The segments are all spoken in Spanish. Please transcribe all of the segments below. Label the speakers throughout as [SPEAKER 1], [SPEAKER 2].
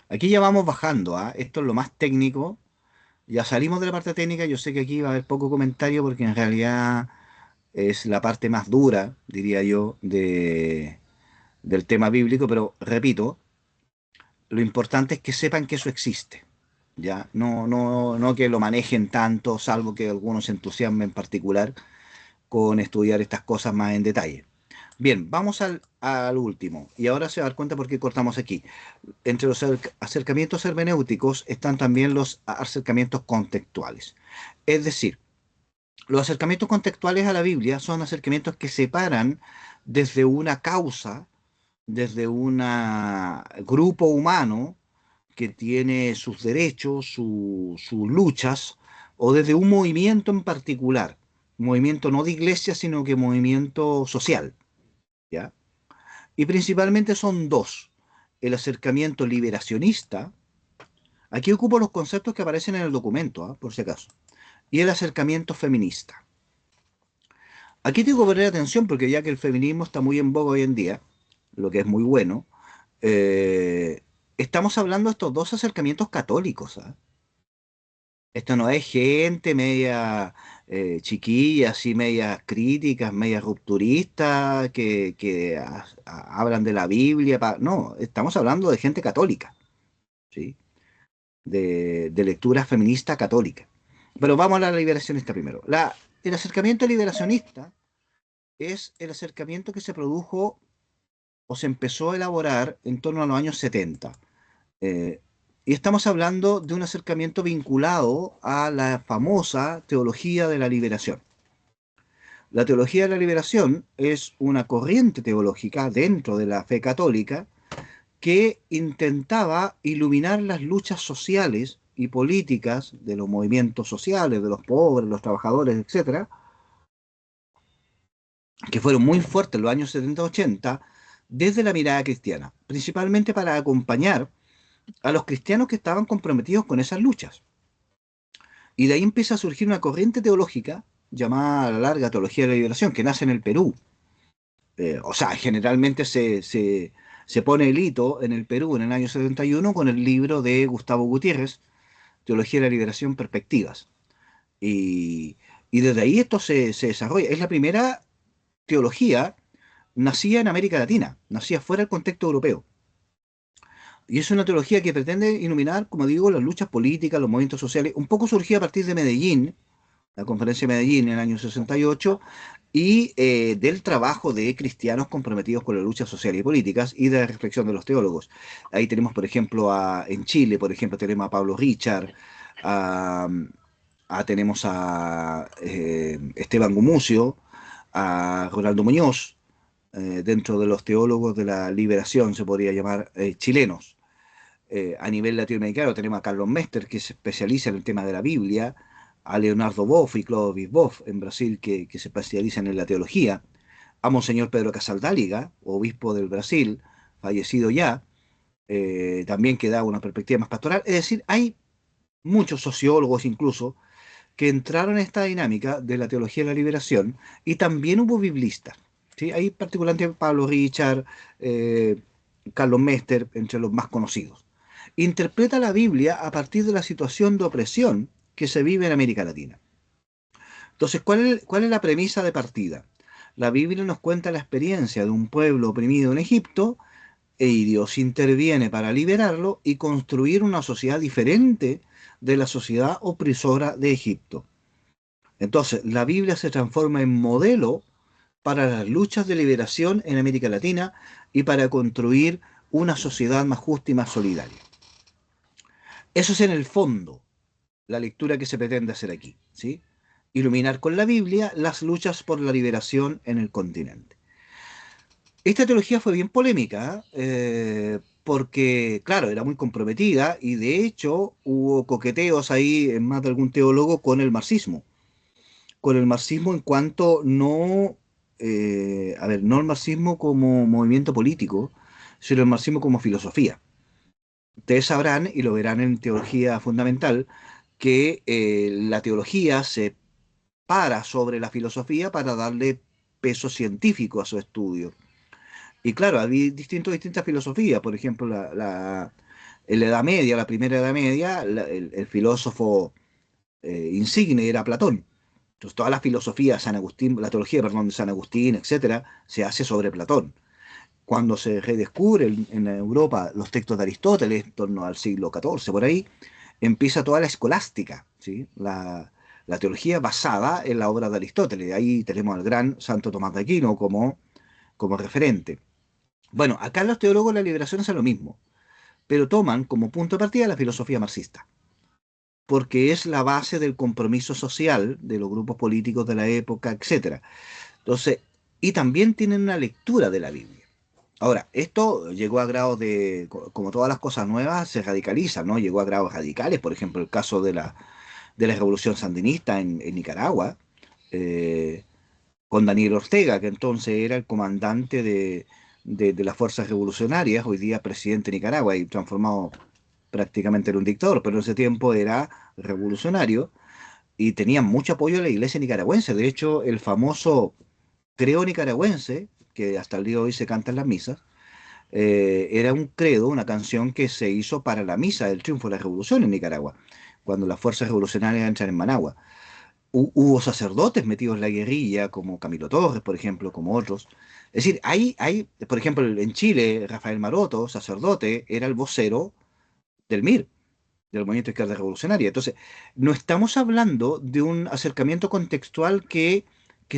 [SPEAKER 1] Aquí ya vamos bajando, ¿ah? Esto es lo más técnico. Ya salimos de la parte técnica. Yo sé que aquí va a haber poco comentario porque en realidad es la parte más dura, diría yo, del tema bíblico, pero repito, lo importante es que sepan que eso existe. Ya, no que lo manejen tanto, salvo que algunos se entusiasmen en particular con estudiar estas cosas más en detalle. Bien, vamos al último. Y ahora se va a dar cuenta por qué cortamos aquí. Entre los acercamientos hermenéuticos están también los acercamientos contextuales. Es decir, los acercamientos contextuales a la Biblia son acercamientos que separan desde una causa, desde un grupo humano que tiene sus derechos, sus luchas, o desde un movimiento en particular. Movimiento no de iglesia, sino que movimiento social. ¿Ya? Y principalmente son dos. El acercamiento liberacionista, aquí ocupo los conceptos que aparecen en el documento, por si acaso, y el acercamiento feminista. Aquí tengo que poner atención porque ya que el feminismo está muy en boga hoy en día, lo que es muy bueno, eh, estamos hablando de estos dos acercamientos católicos. Esto no es gente media chiquilla, así media críticas, media rupturistas, que hablan de la Biblia. No, estamos hablando de gente católica, ¿sí? De lectura feminista católica. Pero vamos a la liberacionista primero. El acercamiento liberacionista es el acercamiento que se produjo o se empezó a elaborar en torno a los años 70. Eh, y estamos hablando de un acercamiento vinculado a la famosa teología de la liberación. La teología de la liberación es una corriente teológica dentro de la fe católica que intentaba iluminar las luchas sociales y políticas de los movimientos sociales, de los pobres, los trabajadores, etcétera, que fueron muy fuertes en los años 70-80, desde la mirada cristiana, principalmente para acompañar a los cristianos que estaban comprometidos con esas luchas. Y de ahí empieza a surgir una corriente teológica llamada a la larga teología de la liberación, que nace en el Perú. O sea, generalmente se pone el hito en el Perú en el año 71 con el libro de Gustavo Gutiérrez, Teología de la Liberación, Perspectivas. Y, y desde ahí esto se desarrolla. Es la primera teología nacida en América Latina, nacida fuera del contexto europeo. Y es una teología que pretende iluminar, como digo, las luchas políticas, los movimientos sociales, un poco surgida a partir de Medellín, la Conferencia de Medellín en el año 68, y del trabajo de cristianos comprometidos con la lucha social y políticas y de la reflexión de los teólogos. Ahí tenemos, por ejemplo, en Chile, por ejemplo, tenemos a Pablo Richard, a, tenemos a Esteban Gumucio, a Ronaldo Muñoz, dentro de los teólogos de la liberación, se podría llamar chilenos. A nivel latinoamericano tenemos a Carlos Mester, que se especializa en el tema de la Biblia, a Leonardo Boff y Clovis Boff en Brasil, que se especializan en la teología, a Monseñor Pedro Casaldáliga, obispo del Brasil, fallecido ya, también que da una perspectiva más pastoral. Es decir, hay muchos sociólogos incluso que entraron en esta dinámica de la teología de la liberación y también hubo biblistas. ¿Sí? Hay particularmente Pablo Richard, eh, Carlos Mester, entre los más conocidos. Interpreta la Biblia a partir de la situación de opresión que se vive en América Latina. Entonces, cuál es la premisa de partida? La Biblia nos cuenta la experiencia de un pueblo oprimido en Egipto y Dios interviene para liberarlo y construir una sociedad diferente de la sociedad opresora de Egipto. Entonces, la Biblia se transforma en modelo para las luchas de liberación en América Latina y para construir una sociedad más justa y más solidaria. Eso es en el fondo la lectura que se pretende hacer aquí, ¿sí? Iluminar con la Biblia las luchas por la liberación en el continente. Esta teología fue bien polémica, porque, claro, era muy comprometida y de hecho hubo coqueteos ahí en más de algún teólogo con el marxismo en cuanto no, a ver, no el marxismo como movimiento político, sino el marxismo como filosofía. Ustedes sabrán, y lo verán en teología fundamental, que la teología se para sobre la filosofía para darle peso científico a su estudio. Y claro, había distintas filosofías, por ejemplo, En la Edad Media, la primera Edad Media, el filósofo insigne era Platón. Entonces, toda la filosofía de San Agustín, la teología, perdón, de San Agustín, etcétera, se hace sobre Platón. Cuando se redescubre en Europa los textos de Aristóteles, en torno al siglo XIV, por ahí, empieza toda la escolástica, ¿sí? La teología basada en la obra de Aristóteles. Ahí tenemos al gran Santo Tomás de Aquino como referente. Bueno, acá los teólogos de la liberación hacen lo mismo, pero toman como punto de partida la filosofía marxista, porque es la base del compromiso social de los grupos políticos de la época, etcétera. Entonces, y también tienen una lectura de la Biblia. Ahora, esto llegó a grados de, como todas las cosas nuevas, se radicaliza, ¿no? Llegó a grados radicales, por ejemplo, el caso de la revolución sandinista en Nicaragua, eh, con Daniel Ortega, que entonces era el comandante de las fuerzas revolucionarias, hoy día presidente de Nicaragua y transformado prácticamente en un dictador, pero en ese tiempo era revolucionario y tenía mucho apoyo de la iglesia nicaragüense. De hecho, el famoso credo nicaragüense, que hasta el día de hoy se canta en las misas, era un credo, una canción que se hizo para la misa del triunfo de la revolución en Nicaragua, cuando las fuerzas revolucionarias entran en Managua. Hubo sacerdotes metidos en la guerrilla, como Camilo Torres, por ejemplo, como otros. Es decir, por ejemplo, en Chile, Rafael Maroto, sacerdote, era el vocero del MIR, del Movimiento Izquierda Revolucionaria. Entonces, no estamos hablando de un acercamiento contextual que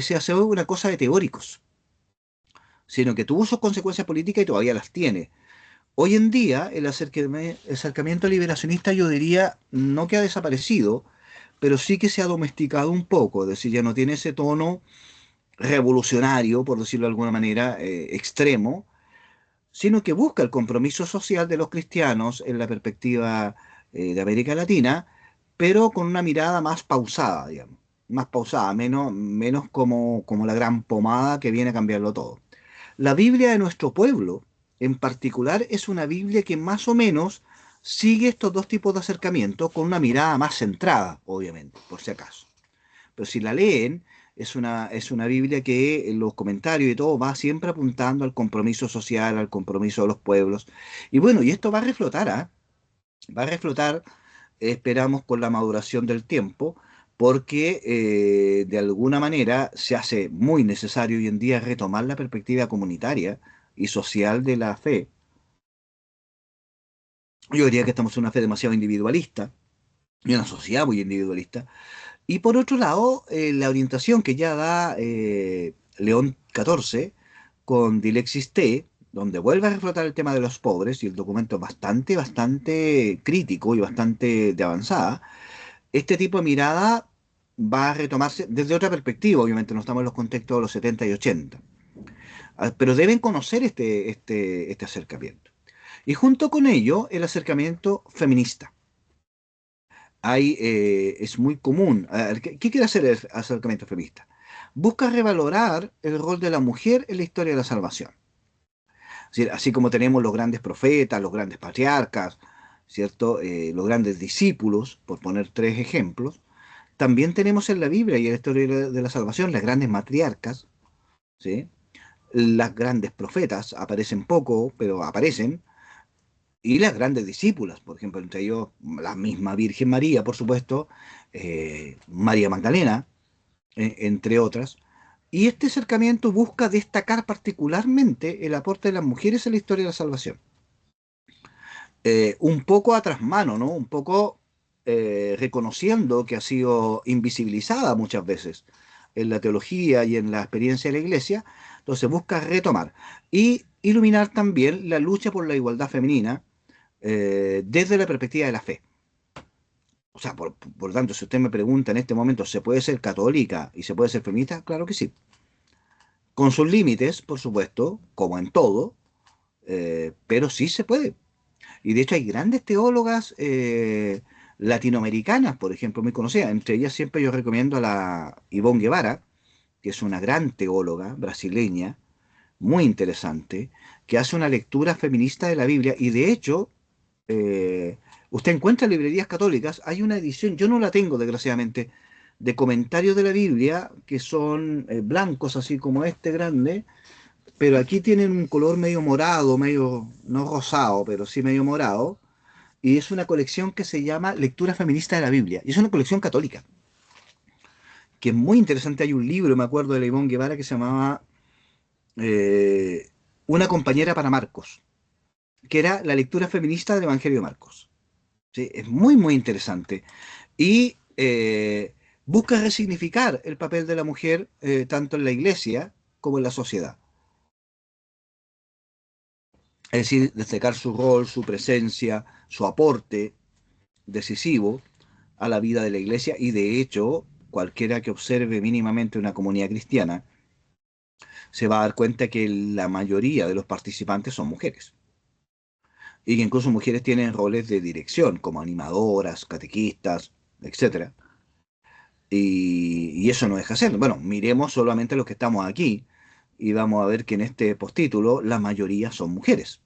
[SPEAKER 1] se hace una cosa de teóricos, sino que tuvo sus consecuencias políticas y todavía las tiene. Hoy en día, el acercamiento liberacionista, yo diría, no que ha desaparecido, pero sí que se ha domesticado un poco, es decir, ya no tiene ese tono revolucionario, por decirlo de alguna manera, extremo, sino que busca el compromiso social de los cristianos en la perspectiva de América Latina, pero con una mirada más pausada, digamos, más pausada, menos como la gran pomada que viene a cambiarlo todo. La Biblia de nuestro pueblo, en particular, es una Biblia que más o menos sigue estos dos tipos de acercamiento con una mirada más centrada, obviamente, por si acaso. Pero si la leen, es una Biblia que en los comentarios y todo va siempre apuntando al compromiso social, al compromiso de los pueblos. Y bueno, y esto va a reflotar, ¿ah? Va a reflotar, esperamos, con la maduración del tiempo, porque de alguna manera se hace muy necesario hoy en día retomar la perspectiva comunitaria y social de la fe. Yo diría que estamos en una fe demasiado individualista y una sociedad muy individualista. Y por otro lado, la orientación que ya da León XIV con Dilexis T, donde vuelve a reflotar el tema de los pobres, y el documento es bastante crítico y bastante de avanzada, este tipo de mirada va a retomarse desde otra perspectiva, obviamente no estamos en los contextos de los 70 y 80, pero deben conocer este acercamiento. Y junto con ello, el acercamiento feminista. Es muy común. A ver, ¿qué quiere hacer el acercamiento feminista? Busca revalorar el rol de la mujer en la historia de la salvación. Es decir, así como tenemos los grandes profetas, los grandes patriarcas, ¿cierto? Los grandes discípulos, por poner tres ejemplos, también tenemos en la Biblia y en la historia de la salvación las grandes matriarcas, ¿sí? Las grandes profetas, aparecen poco, pero aparecen, y las grandes discípulas, por ejemplo, entre ellos la misma Virgen María, por supuesto, María Magdalena, entre otras. Y este acercamiento busca destacar particularmente el aporte de las mujeres en la historia de la salvación. Un poco a trasmano, ¿no? Un poco reconociendo que ha sido invisibilizada muchas veces en la teología y en la experiencia de la iglesia, entonces busca retomar y iluminar también la lucha por la igualdad femenina desde la perspectiva de la fe. O sea, por tanto, si usted me pregunta en este momento, ¿se puede ser católica y se puede ser feminista? Claro que sí. Con sus límites, por supuesto, como en todo, pero sí se puede. Y de hecho hay grandes teólogas latinoamericanas, por ejemplo, muy conocidas. Entre ellas siempre yo recomiendo a la Ivonne Guevara, que es una gran teóloga brasileña, muy interesante, que hace una lectura feminista de la Biblia. Y de hecho, eh, usted encuentra en librerías católicas, hay una edición, yo no la tengo desgraciadamente, de comentarios de la Biblia que son blancos, así como este grande, pero aquí tienen un color medio morado, medio, no rosado, pero sí medio morado, y es una colección que se llama Lectura Feminista de la Biblia, y es una colección católica, que es muy interesante. Hay un libro, me acuerdo, de Leibón Guevara que se llamaba eh, Una compañera para Marcos, que era la lectura feminista del Evangelio de Marcos. ¿Sí? Es muy, muy interesante. Y busca resignificar el papel de la mujer tanto en la iglesia como en la sociedad. Es decir, destacar su rol, su presencia, su aporte decisivo a la vida de la iglesia y de hecho cualquiera que observe mínimamente una comunidad cristiana se va a dar cuenta que la mayoría de los participantes son mujeres y que incluso mujeres tienen roles de dirección como animadoras, catequistas, etcétera. Y eso no deja de ser. Bueno, miremos solamente los que estamos aquí y vamos a ver que en este postítulo la mayoría son mujeres.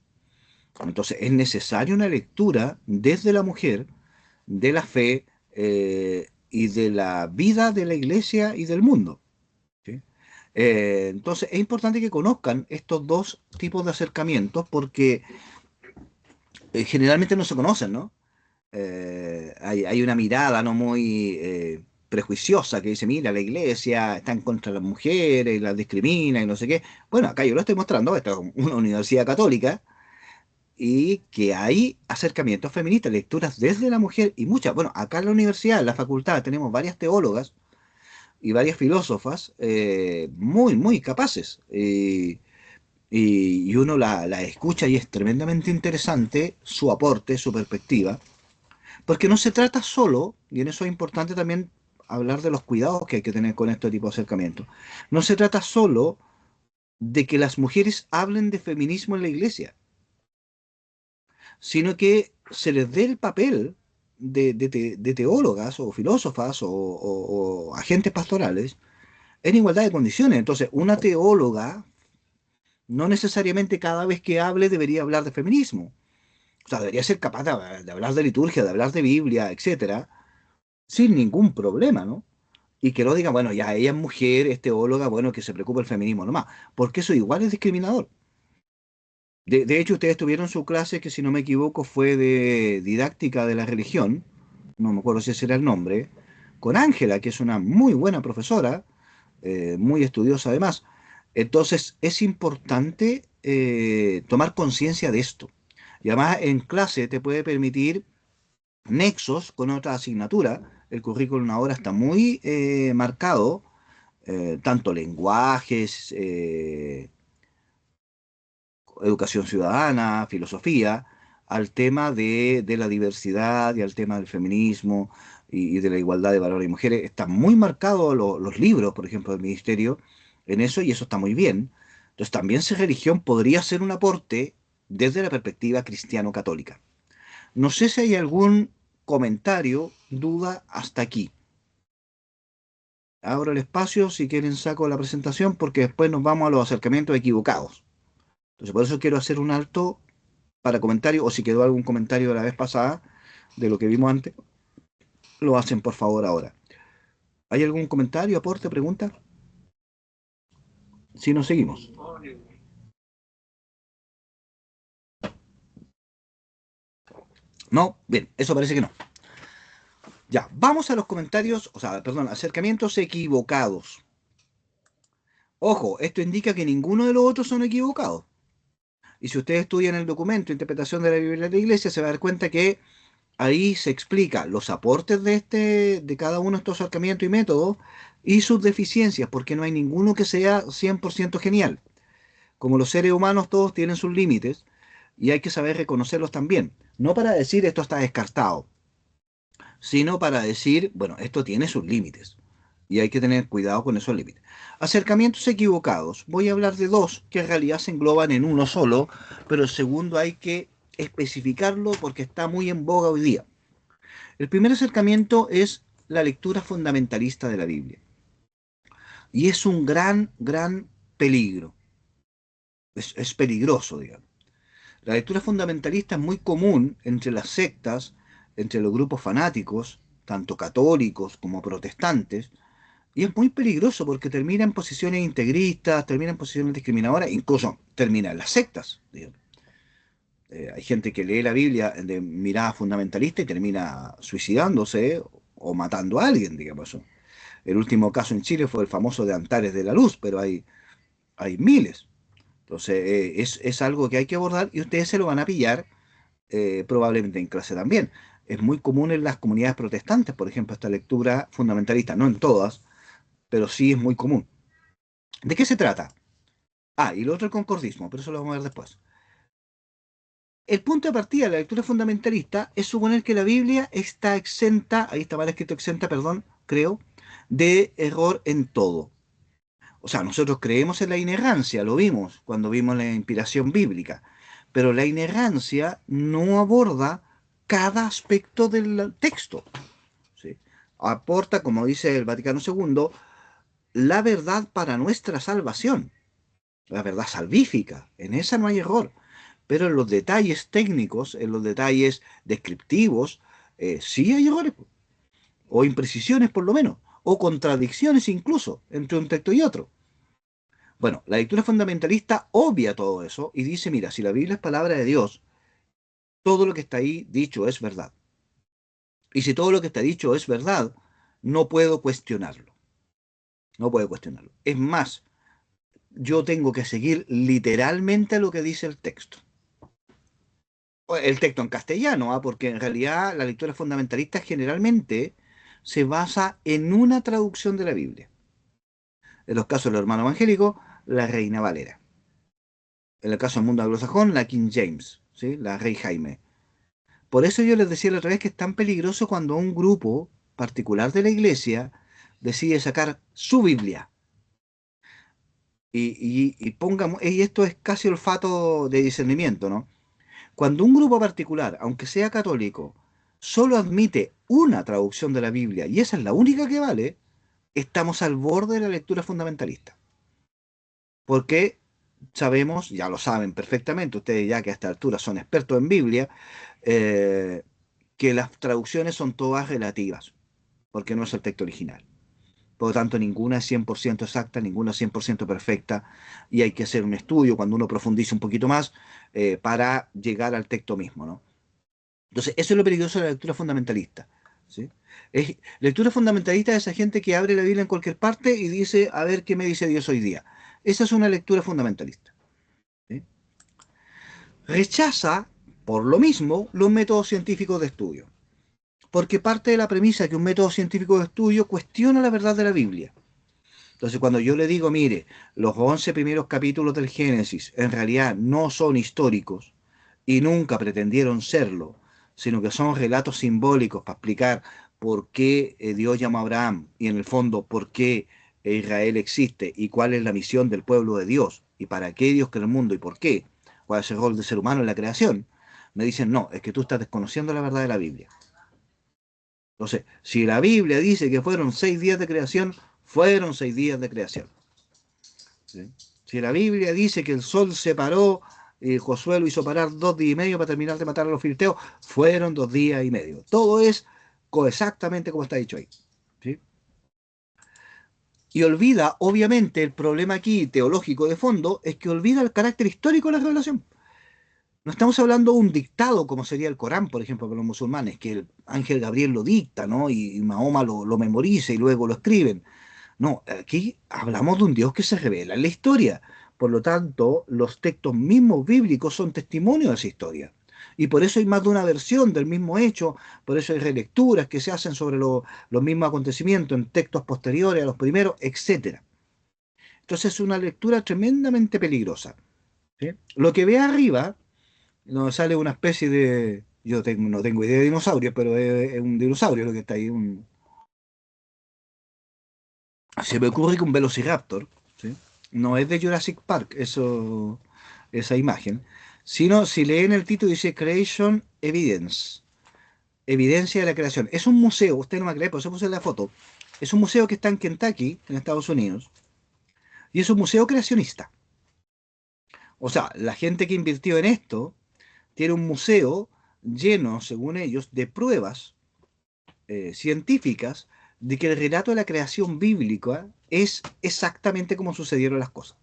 [SPEAKER 1] Entonces es necesaria una lectura desde la mujer de la fe y de la vida de la iglesia y del mundo. ¿Sí? Entonces es importante que conozcan estos dos tipos de acercamientos porque generalmente no se conocen, ¿no? Hay una mirada no muy prejuiciosa que dice, mira, la iglesia está en contra de las mujeres, las discrimina y no sé qué. Bueno, acá yo lo estoy mostrando, esta es una universidad católica y que hay acercamientos feministas, lecturas desde la mujer y muchas. Bueno, acá en la universidad, en la facultad, tenemos varias teólogas y varias filósofas muy, muy capaces. Y uno la escucha y es tremendamente interesante su aporte, su perspectiva, porque no se trata solo, y en eso es importante también hablar de los cuidados que hay que tener con este tipo de acercamientos, no se trata solo de que las mujeres hablen de feminismo en la iglesia, sino que se les dé el papel de teólogas o filósofas o agentes pastorales en igualdad de condiciones. Entonces, una teóloga no necesariamente cada vez que hable debería hablar de feminismo. O sea, debería ser capaz de hablar de liturgia, de hablar de Biblia, etcétera, sin ningún problema, ¿no? Y que no digan, bueno, ya ella es mujer, es teóloga, bueno, que se preocupe el feminismo nomás, porque eso igual es discriminador. De hecho, ustedes tuvieron su clase que, si no me equivoco, fue de didáctica de la religión, no me acuerdo si ese era el nombre, con Ángela, que es una muy buena profesora, muy estudiosa además. Entonces, es importante tomar conciencia de esto. Y además, en clase te puede permitir nexos con otra asignatura. El currículum ahora está muy marcado, tanto lenguajes, educación ciudadana, filosofía, al tema de la diversidad y al tema del feminismo y de la igualdad de valores y mujeres. Están muy marcados los libros, por ejemplo, del ministerio en eso y eso está muy bien. Entonces también si religión podría ser un aporte desde la perspectiva cristiano-católica. No sé si hay algún comentario, duda hasta aquí. Abro el espacio, si quieren saco la presentación porque después nos vamos a los acercamientos equivocados. Entonces por eso quiero hacer un alto para comentarios, o si quedó algún comentario de la vez pasada, de lo que vimos antes, lo hacen por favor ahora. ¿Hay algún comentario, aporte, pregunta? Si nos seguimos. No, bien, eso parece que no. Ya, vamos a los comentarios, o sea, perdón, acercamientos equivocados. Ojo, esto indica que ninguno de los otros son equivocados. Y si ustedes estudian el documento Interpretación de la Biblia de la Iglesia, se va a dar cuenta que ahí se explica los aportes de cada uno de estos acercamientos y métodos y sus deficiencias, porque no hay ninguno que sea 100% genial. Como los seres humanos todos tienen sus límites y hay que saber reconocerlos también. No para decir esto está descartado, sino para decir, bueno, esto tiene sus límites y hay que tener cuidado con esos límites. Acercamientos equivocados. Voy a hablar de dos que en realidad se engloban en uno solo, pero el segundo hay que especificarlo porque está muy en boga hoy día. El primer acercamiento es la lectura fundamentalista de la Biblia. Y es un gran, gran peligro. Es peligroso, digamos. La lectura fundamentalista es muy común entre las sectas, entre los grupos fanáticos, tanto católicos como protestantes, y es muy peligroso porque termina en posiciones integristas, termina en posiciones discriminadoras, incluso termina en las sectas, digamos. Hay gente que lee la Biblia de mirada fundamentalista y termina suicidándose o matando a alguien, digamos. El último caso en Chile fue el famoso de Antares de la Luz, pero hay miles. Entonces, es algo que hay que abordar y ustedes se lo van a pillar probablemente en clase también. Es muy común en las comunidades protestantes, por ejemplo, esta lectura fundamentalista, no en todas, pero sí es muy común. ¿De qué se trata? Ah, y lo otro el concordismo, pero eso lo vamos a ver después. El punto de partida de la lectura fundamentalista es suponer que la Biblia está exenta, ahí está mal escrito exenta, perdón, creo, de error en todo. O sea, nosotros creemos en la inerrancia, lo vimos cuando vimos la inspiración bíblica, pero la inerrancia no aborda cada aspecto del texto, ¿sí? Aporta, como dice el Vaticano II, la verdad para nuestra salvación, la verdad salvífica, en esa no hay error, pero en los detalles técnicos, en los detalles descriptivos, sí hay errores, o imprecisiones por lo menos, o contradicciones incluso entre un texto y otro. Bueno, la lectura fundamentalista obvia todo eso y dice, mira, si la Biblia es palabra de Dios, todo lo que está ahí dicho es verdad. Y si todo lo que está dicho es verdad, no puedo cuestionarlo. No puedo cuestionarlo. Es más, yo tengo que seguir literalmente lo que dice el texto. El texto en castellano, ¿ah? Porque en realidad la lectura fundamentalista generalmente se basa en una traducción de la Biblia. En los casos de los hermanos evangélicos, la Reina Valera. En el caso del mundo anglosajón, la King James, ¿sí? La Rey Jaime. Por eso yo les decía la otra vez que es tan peligroso cuando un grupo particular de la iglesia decide sacar su Biblia. Y pongamos, y esto es casi olfato de discernimiento, ¿no? Cuando un grupo particular, aunque sea católico, solo admite una traducción de la Biblia y esa es la única que vale, estamos al borde de la lectura fundamentalista. Porque sabemos, ya lo saben perfectamente, ustedes ya que a esta altura son expertos en Biblia, eh, que las traducciones son todas relativas, porque no es el texto original. Por lo tanto, ninguna es 100% exacta, ninguna es 100% perfecta, y hay que hacer un estudio cuando uno profundice un poquito más para llegar al texto mismo, ¿no? Entonces, eso es lo peligroso de la lectura fundamentalista, ¿sí? Lectura fundamentalista es esa gente que abre la Biblia en cualquier parte y dice, a ver qué me dice Dios hoy día. Esa es una lectura fundamentalista, ¿sí? Rechaza, por lo mismo, los métodos científicos de estudio, porque parte de la premisa que un método científico de estudio cuestiona la verdad de la Biblia. Entonces, cuando yo le digo, mire, los 11 primeros capítulos del Génesis en realidad no son históricos y nunca pretendieron serlo, sino que son relatos simbólicos para explicar por qué Dios llamó a Abraham y en el fondo por qué Israel existe y cuál es la misión del pueblo de Dios y para qué Dios creó el mundo y por qué, cuál es el rol del ser humano en la creación, me dicen, no, es que tú estás desconociendo la verdad de la Biblia. Entonces, si la Biblia dice que fueron 6 días de creación, fueron 6 días de creación. ¿Sí? Si la Biblia dice que el sol se paró y Josué lo hizo parar 2 días y medio para terminar de matar a los filisteos, fueron 2 días y medio. Todo es exactamente como está dicho ahí. ¿Sí? Y olvida, obviamente, el problema aquí teológico de fondo es que olvida el carácter histórico de la revelación. No estamos hablando de un dictado como sería el Corán, por ejemplo, para los musulmanes, que el ángel Gabriel lo dicta, ¿no? Y Mahoma lo memoriza y luego lo escriben. No, aquí hablamos de un Dios que se revela en la historia. Por lo tanto, los textos mismos bíblicos son testimonio de esa historia. Y por eso hay más de una versión del mismo hecho, por eso hay relecturas que se hacen sobre los mismos acontecimientos en textos posteriores a los primeros, etcétera. Entonces es una lectura tremendamente peligrosa. ¿Sí? Lo que ve arriba, nos sale una especie de... no tengo idea de dinosaurio, pero es un dinosaurio lo que está ahí. Se me ocurre que un velociraptor, ¿sí? No es de Jurassic Park, esa imagen, sino si leen el título dice Creation Evidence, evidencia de la creación. Es un museo, usted no me cree, por eso puse la foto. Es un museo que está en Kentucky, en Estados Unidos, y es un museo creacionista. O sea, la gente que invirtió en esto tiene un museo lleno, según ellos, de pruebas científicas de que el relato de la creación bíblica es exactamente como sucedieron las cosas.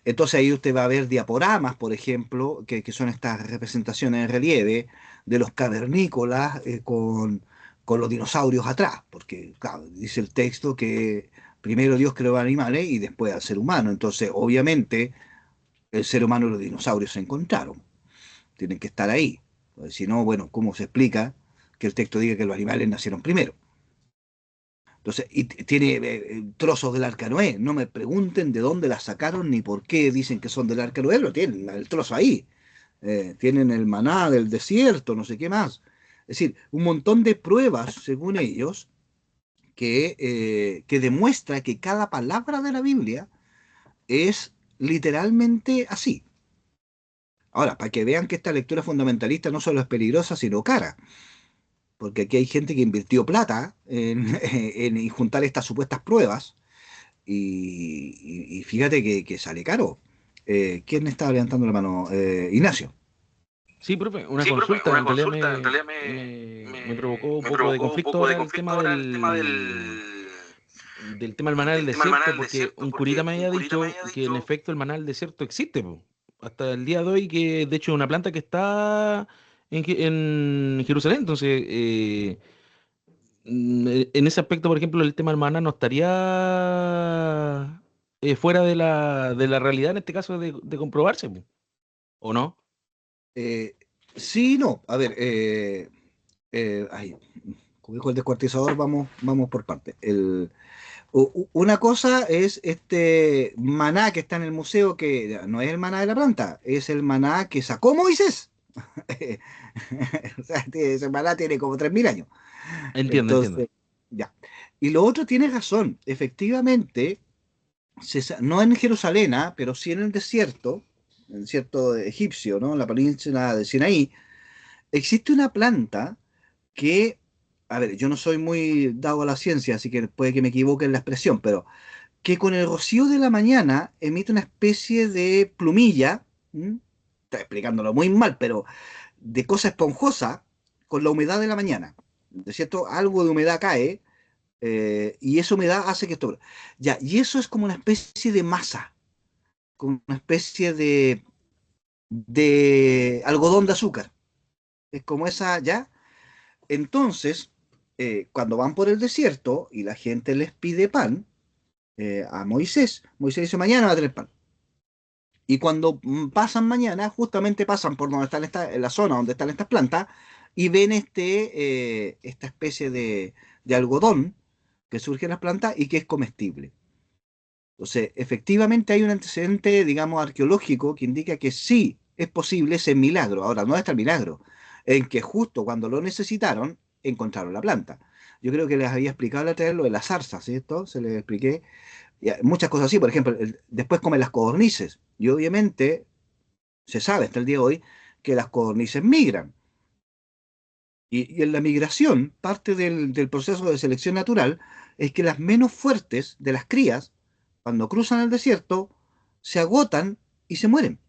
[SPEAKER 1] Entonces ahí usted va a ver diaporamas, por ejemplo, que son estas representaciones en relieve de los cavernícolas con los dinosaurios atrás, porque claro, dice el texto que primero Dios creó animales y después al ser humano. Entonces, obviamente, el ser humano y los dinosaurios se encontraron, tienen que estar ahí. Pues, si no, bueno, ¿cómo se explica que el texto diga que los animales nacieron primero? Entonces, y tiene trozos del Arca Noé. No me pregunten de dónde la sacaron ni por qué dicen que son del Arca Noé, lo tienen el trozo ahí. Tienen el maná del desierto, no sé qué más. Es decir, un montón de pruebas, según ellos, que demuestra que cada palabra de la Biblia es literalmente así. Ahora, para que vean que esta lectura fundamentalista no solo es peligrosa, sino cara, porque aquí hay gente que invirtió plata en juntar estas supuestas pruebas y fíjate que sale caro. ¿Quién estaba levantando la mano? Ignacio.
[SPEAKER 2] Sí, profe, una
[SPEAKER 1] Sí, profe,
[SPEAKER 2] consulta.
[SPEAKER 1] una
[SPEAKER 2] En realidad
[SPEAKER 1] consulta. En realidad
[SPEAKER 2] me provocó un
[SPEAKER 1] me
[SPEAKER 2] poco de
[SPEAKER 1] provocó un
[SPEAKER 2] conflicto
[SPEAKER 1] poco de
[SPEAKER 2] ahora el
[SPEAKER 1] conflicto
[SPEAKER 2] tema
[SPEAKER 1] ahora el tema
[SPEAKER 2] del tema del maná del
[SPEAKER 1] del maná
[SPEAKER 2] desierto,
[SPEAKER 1] del
[SPEAKER 2] porque
[SPEAKER 1] desierto,
[SPEAKER 2] un curita
[SPEAKER 1] porque
[SPEAKER 2] me
[SPEAKER 1] un
[SPEAKER 2] había
[SPEAKER 1] curita me
[SPEAKER 2] dicho
[SPEAKER 1] había
[SPEAKER 2] que en
[SPEAKER 1] dicho.
[SPEAKER 2] efecto el maná del desierto existe, po. Hasta el día de hoy, que de hecho es una planta que está en Jerusalén. Entonces, en ese aspecto, por ejemplo, el tema del maná no estaría fuera de la realidad en este caso de comprobarse, po, ¿o no?
[SPEAKER 1] Eh, sí, no. A ver, ay, como dijo el descuartizador, vamos por parte. Una cosa es este maná que está en el museo, que no es el maná de la planta, es el maná que sacó Moisés. O sea, ese maná tiene como 3000 años.
[SPEAKER 2] Entiendo, entiendo.
[SPEAKER 1] Entonces, ya. Y lo otro tiene razón. Efectivamente, no en Jerusalén, pero sí en el desierto egipcio, ¿no? En la península de Sinaí, existe una planta que, a ver, yo no soy muy dado a la ciencia, así que puede que me equivoque en la expresión, pero que con el rocío de la mañana emite una especie de plumilla, ¿m? Estoy explicándolo muy mal, pero de cosa esponjosa con la humedad de la mañana. ¿De cierto? Algo de humedad cae y esa humedad hace que esto. Ya, y eso es como una especie de masa, como una especie de algodón de azúcar. Es como esa, ¿ya? Entonces, cuando van por el desierto y la gente les pide pan a Moisés, Moisés dice, mañana va a tener pan. Y cuando pasan mañana, justamente pasan por donde están en la zona donde están estas plantas y ven esta especie de algodón que surge en las plantas y que es comestible. Entonces, efectivamente hay un antecedente, digamos, arqueológico que indica que sí es posible ese milagro. Ahora, ¿dónde está el milagro? En que justo cuando lo necesitaron, encontraron la planta. Yo creo que les había explicado la otra vez lo de las zarzas, ¿cierto? Se les expliqué. Muchas cosas así, por ejemplo, después comen las codornices. Y obviamente se sabe hasta el día de hoy que las codornices migran. Y en la migración, parte del proceso de selección natural es que las menos fuertes de las crías, cuando cruzan el desierto, se agotan y se mueren.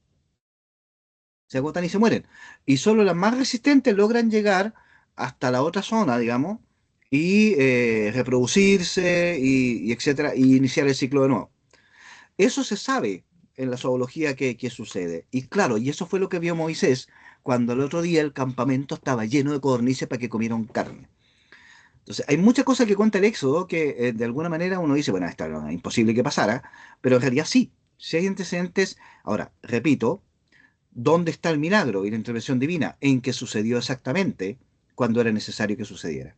[SPEAKER 1] Se agotan y se mueren. Y solo las más resistentes logran llegar hasta la otra zona, digamos, y reproducirse y etcétera, y iniciar el ciclo de nuevo. Eso se sabe en la zoología que sucede. Y claro, y eso fue lo que vio Moisés cuando el otro día el campamento estaba lleno de codornices para que comieran carne. Entonces, hay muchas cosas que cuenta el Éxodo que de alguna manera uno dice, bueno, esto era imposible que pasara, pero en realidad sí, sí hay antecedentes. Ahora, repito, ¿dónde está el milagro y la intervención divina? En que sucedió exactamente cuando era necesario que sucediera.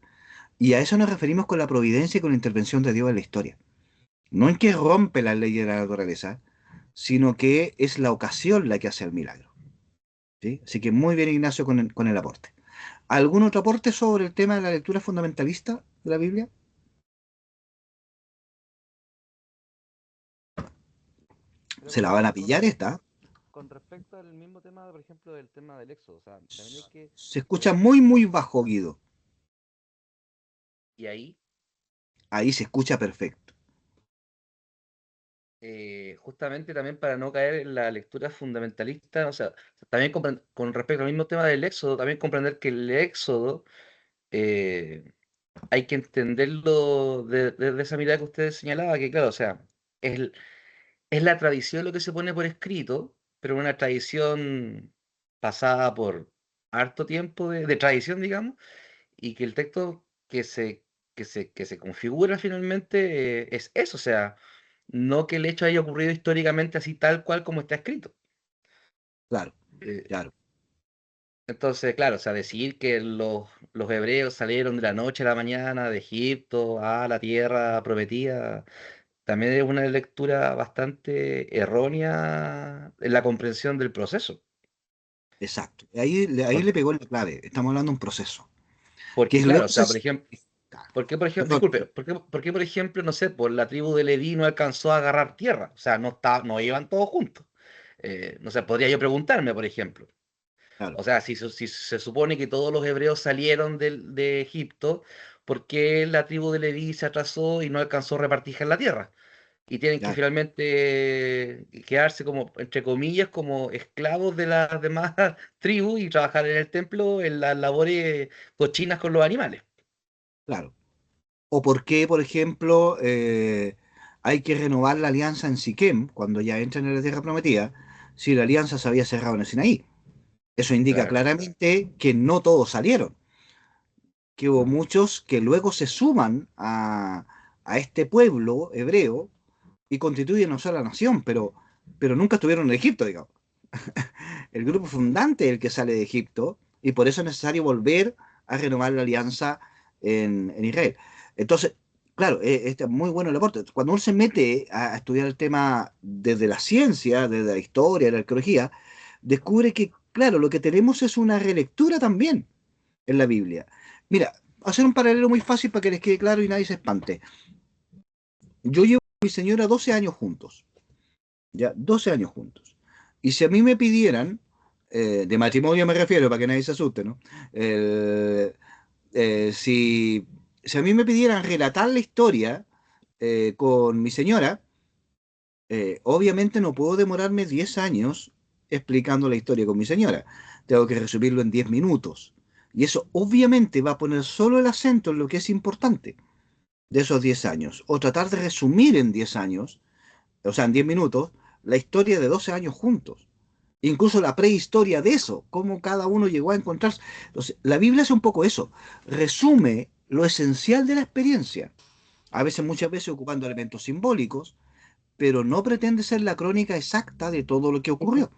[SPEAKER 1] Y a eso nos referimos con la providencia y con la intervención de Dios en la historia. No en que rompe la ley de la naturaleza, sino que es la ocasión la que hace el milagro. ¿Sí? Así que muy bien, Ignacio, con el aporte. ¿Algún otro aporte sobre el tema de la lectura fundamentalista de la Biblia?
[SPEAKER 2] Pero,
[SPEAKER 1] Se la van a pillar
[SPEAKER 2] profe,
[SPEAKER 1] esta.
[SPEAKER 2] con respecto al mismo tema, por ejemplo, del tema del éxodo, o sea, también hay que...
[SPEAKER 1] Se escucha muy, muy bajo, Guido.
[SPEAKER 2] Y ahí,
[SPEAKER 1] Ahí se escucha perfecto.
[SPEAKER 2] justamente también para no caer en la lectura fundamentalista, o sea, también con respecto al mismo tema del éxodo, también comprender que el éxodo eh, hay que entenderlo desde esa mirada que usted señalaba, que claro, o sea, es es la tradición lo que se pone por escrito, pero una tradición pasada por harto tiempo de tradición, digamos, y que el texto que se configura finalmente es eso, o sea, no que el hecho haya ocurrido históricamente así tal cual como está escrito.
[SPEAKER 1] Claro,
[SPEAKER 2] Eh,
[SPEAKER 1] claro,
[SPEAKER 2] entonces, claro, o sea, decir que los hebreos salieron de la noche a la mañana de Egipto a la tierra prometida, también es una lectura bastante errónea en la comprensión del proceso.
[SPEAKER 1] exacto. Ahí
[SPEAKER 2] Por-
[SPEAKER 1] le pegó la clave. Estamos hablando de un proceso. Que
[SPEAKER 2] Porque,
[SPEAKER 1] luego
[SPEAKER 2] claro, o sea, por
[SPEAKER 1] se...
[SPEAKER 2] ejemplo,
[SPEAKER 1] Claro,
[SPEAKER 2] por ejemplo,
[SPEAKER 1] perdón,
[SPEAKER 2] disculpe, por qué, por ejemplo, no sé, por la tribu de Leví no alcanzó a agarrar tierra? O sea, no iban todos juntos. No sé, podría yo preguntarme, por ejemplo.
[SPEAKER 1] claro,
[SPEAKER 2] O sea, si se supone que todos los hebreos salieron de Egipto, ¿por qué la tribu de Leví se atrasó y no alcanzó a repartir la tierra? Y tienen que
[SPEAKER 1] claro,
[SPEAKER 2] finalmente quedarse como, entre comillas, como esclavos de las demás tribus y trabajar en el templo en las labores cochinas con los animales.
[SPEAKER 1] claro. O por qué, por ejemplo, hay que renovar la alianza en Siquem cuando ya entran en la tierra prometida, si la alianza se había cerrado en el Sinaí. Eso indica
[SPEAKER 2] Claro,
[SPEAKER 1] claramente que no todos salieron, que hubo muchos que luego se suman a este pueblo hebreo y constituyen una sola nación, pero nunca estuvieron en Egipto, digamos. El grupo fundante es el que sale de Egipto y por eso es necesario volver a renovar la alianza en Israel. Entonces, claro, este es muy bueno el aporte. Cuando uno se mete a estudiar el tema desde la ciencia, desde la historia, la arqueología, descubre que, claro, lo que tenemos es una relectura también en la Biblia. Mira, hacer un paralelo muy fácil para que les quede claro y nadie se espante. Yo llevo con mi señora 12 años juntos, ya, 12 años juntos. Y si a mí me pidieran, de matrimonio me refiero, para que nadie se asuste, ¿no? Eh, si a mí me pidieran relatar la historia con mi señora, obviamente no puedo demorarme 10 años explicando la historia con mi señora. Tengo que resumirlo en 10 minutos. Y eso obviamente va a poner solo el acento en lo que es importante de esos 10 años. O tratar de resumir en 10 años, o sea, en 10 minutos, la historia de 12 años juntos. Incluso la prehistoria de eso, cómo cada uno llegó a encontrarse. Entonces, la Biblia hace un poco eso, resume lo esencial de la experiencia, a veces, muchas veces ocupando elementos simbólicos, pero no pretende ser la crónica exacta de todo lo que ocurrió.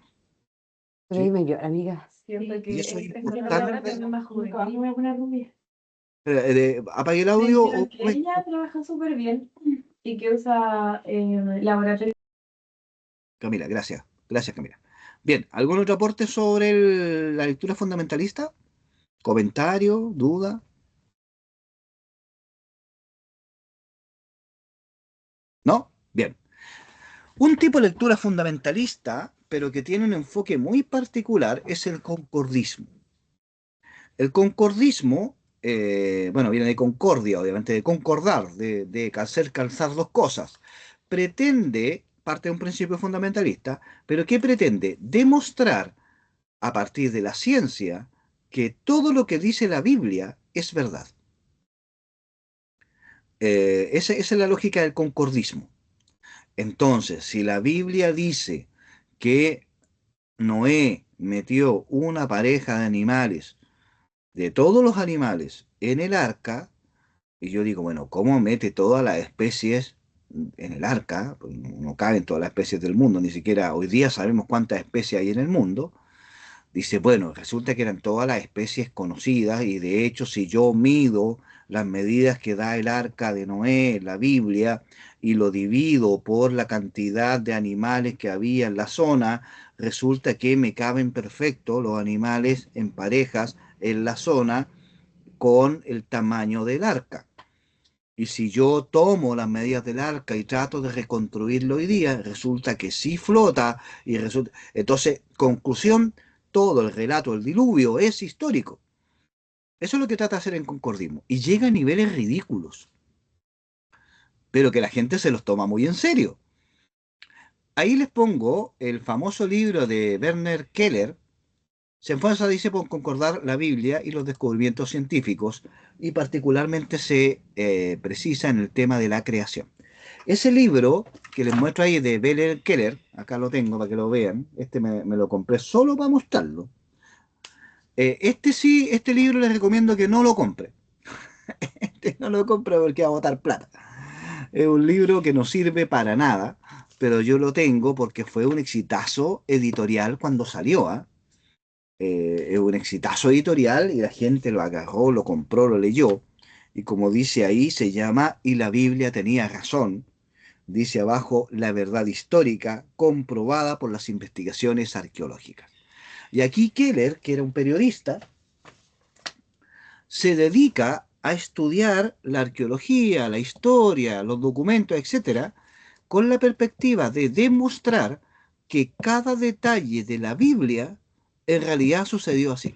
[SPEAKER 3] Pero
[SPEAKER 1] ¿Sí?
[SPEAKER 3] dime yo, amiga. Siento
[SPEAKER 1] Y
[SPEAKER 3] que
[SPEAKER 1] eso es
[SPEAKER 3] es una palabra
[SPEAKER 1] importante.
[SPEAKER 3] también más juvenil. Nunca me una rubia.
[SPEAKER 1] Apague el
[SPEAKER 3] Me
[SPEAKER 1] audio
[SPEAKER 3] dijeron
[SPEAKER 1] o
[SPEAKER 3] que ella trabaja súper bien y que usa laboratorio.
[SPEAKER 1] Camila, gracias. Gracias, Camila. Bien, ¿algún otro aporte sobre la lectura fundamentalista? ¿Comentario? ¿Duda? ¿No? Bien. Un tipo de lectura fundamentalista, pero que tiene un enfoque muy particular, es el concordismo. El concordismo, bueno, viene de concordia, obviamente, de concordar, de hacer calzar dos cosas. Pretende, parte de un principio fundamentalista, pero ¿qué pretende? Demostrar a partir de la ciencia que todo lo que dice la Biblia es verdad. Esa es la lógica del concordismo. Entonces, si la Biblia dice que Noé metió una pareja de animales, de todos los animales, en el arca, y yo digo, bueno, ¿cómo mete todas las especies en el arca? Pues no caben todas las especies del mundo, ni siquiera hoy día sabemos cuántas especies hay en el mundo. Dice, bueno, resulta que eran todas las especies conocidas y de hecho si yo mido las medidas que da el arca de Noé en la Biblia y lo divido por la cantidad de animales que había en la zona, resulta que me caben perfecto los animales en parejas en la zona con el tamaño del arca. Y si yo tomo las medidas del arca y trato de reconstruirlo hoy día, resulta que sí flota y resulta... Entonces, conclusión, todo el relato del diluvio es histórico. Eso es lo que trata de hacer en concordismo. Y llega a niveles ridículos, pero que la gente se los toma muy en serio. Ahí les pongo el famoso libro de Werner Keller. Se enfoca, dice, por concordar la Biblia y los descubrimientos científicos, y particularmente se precisa en el tema de la creación. Ese libro que les muestro ahí de Beller Keller, acá lo tengo para que lo vean, me lo compré solo para mostrarlo. Sí, este libro les recomiendo que no lo compre. No lo compre porque va a botar plata. Es un libro que no sirve para nada, pero yo lo tengo porque fue un exitazo editorial cuando salió, ¿ah? Es un exitazo editorial y la gente lo agarró, lo compró, lo leyó. Y como dice ahí, se llama Y la Biblia tenía razón. Dice abajo, la verdad histórica comprobada por las investigaciones arqueológicas. Y aquí Keller, que era un periodista, se dedica a estudiar la arqueología, la historia, los documentos, etcétera, con la perspectiva de demostrar que cada detalle de la Biblia en realidad sucedió así.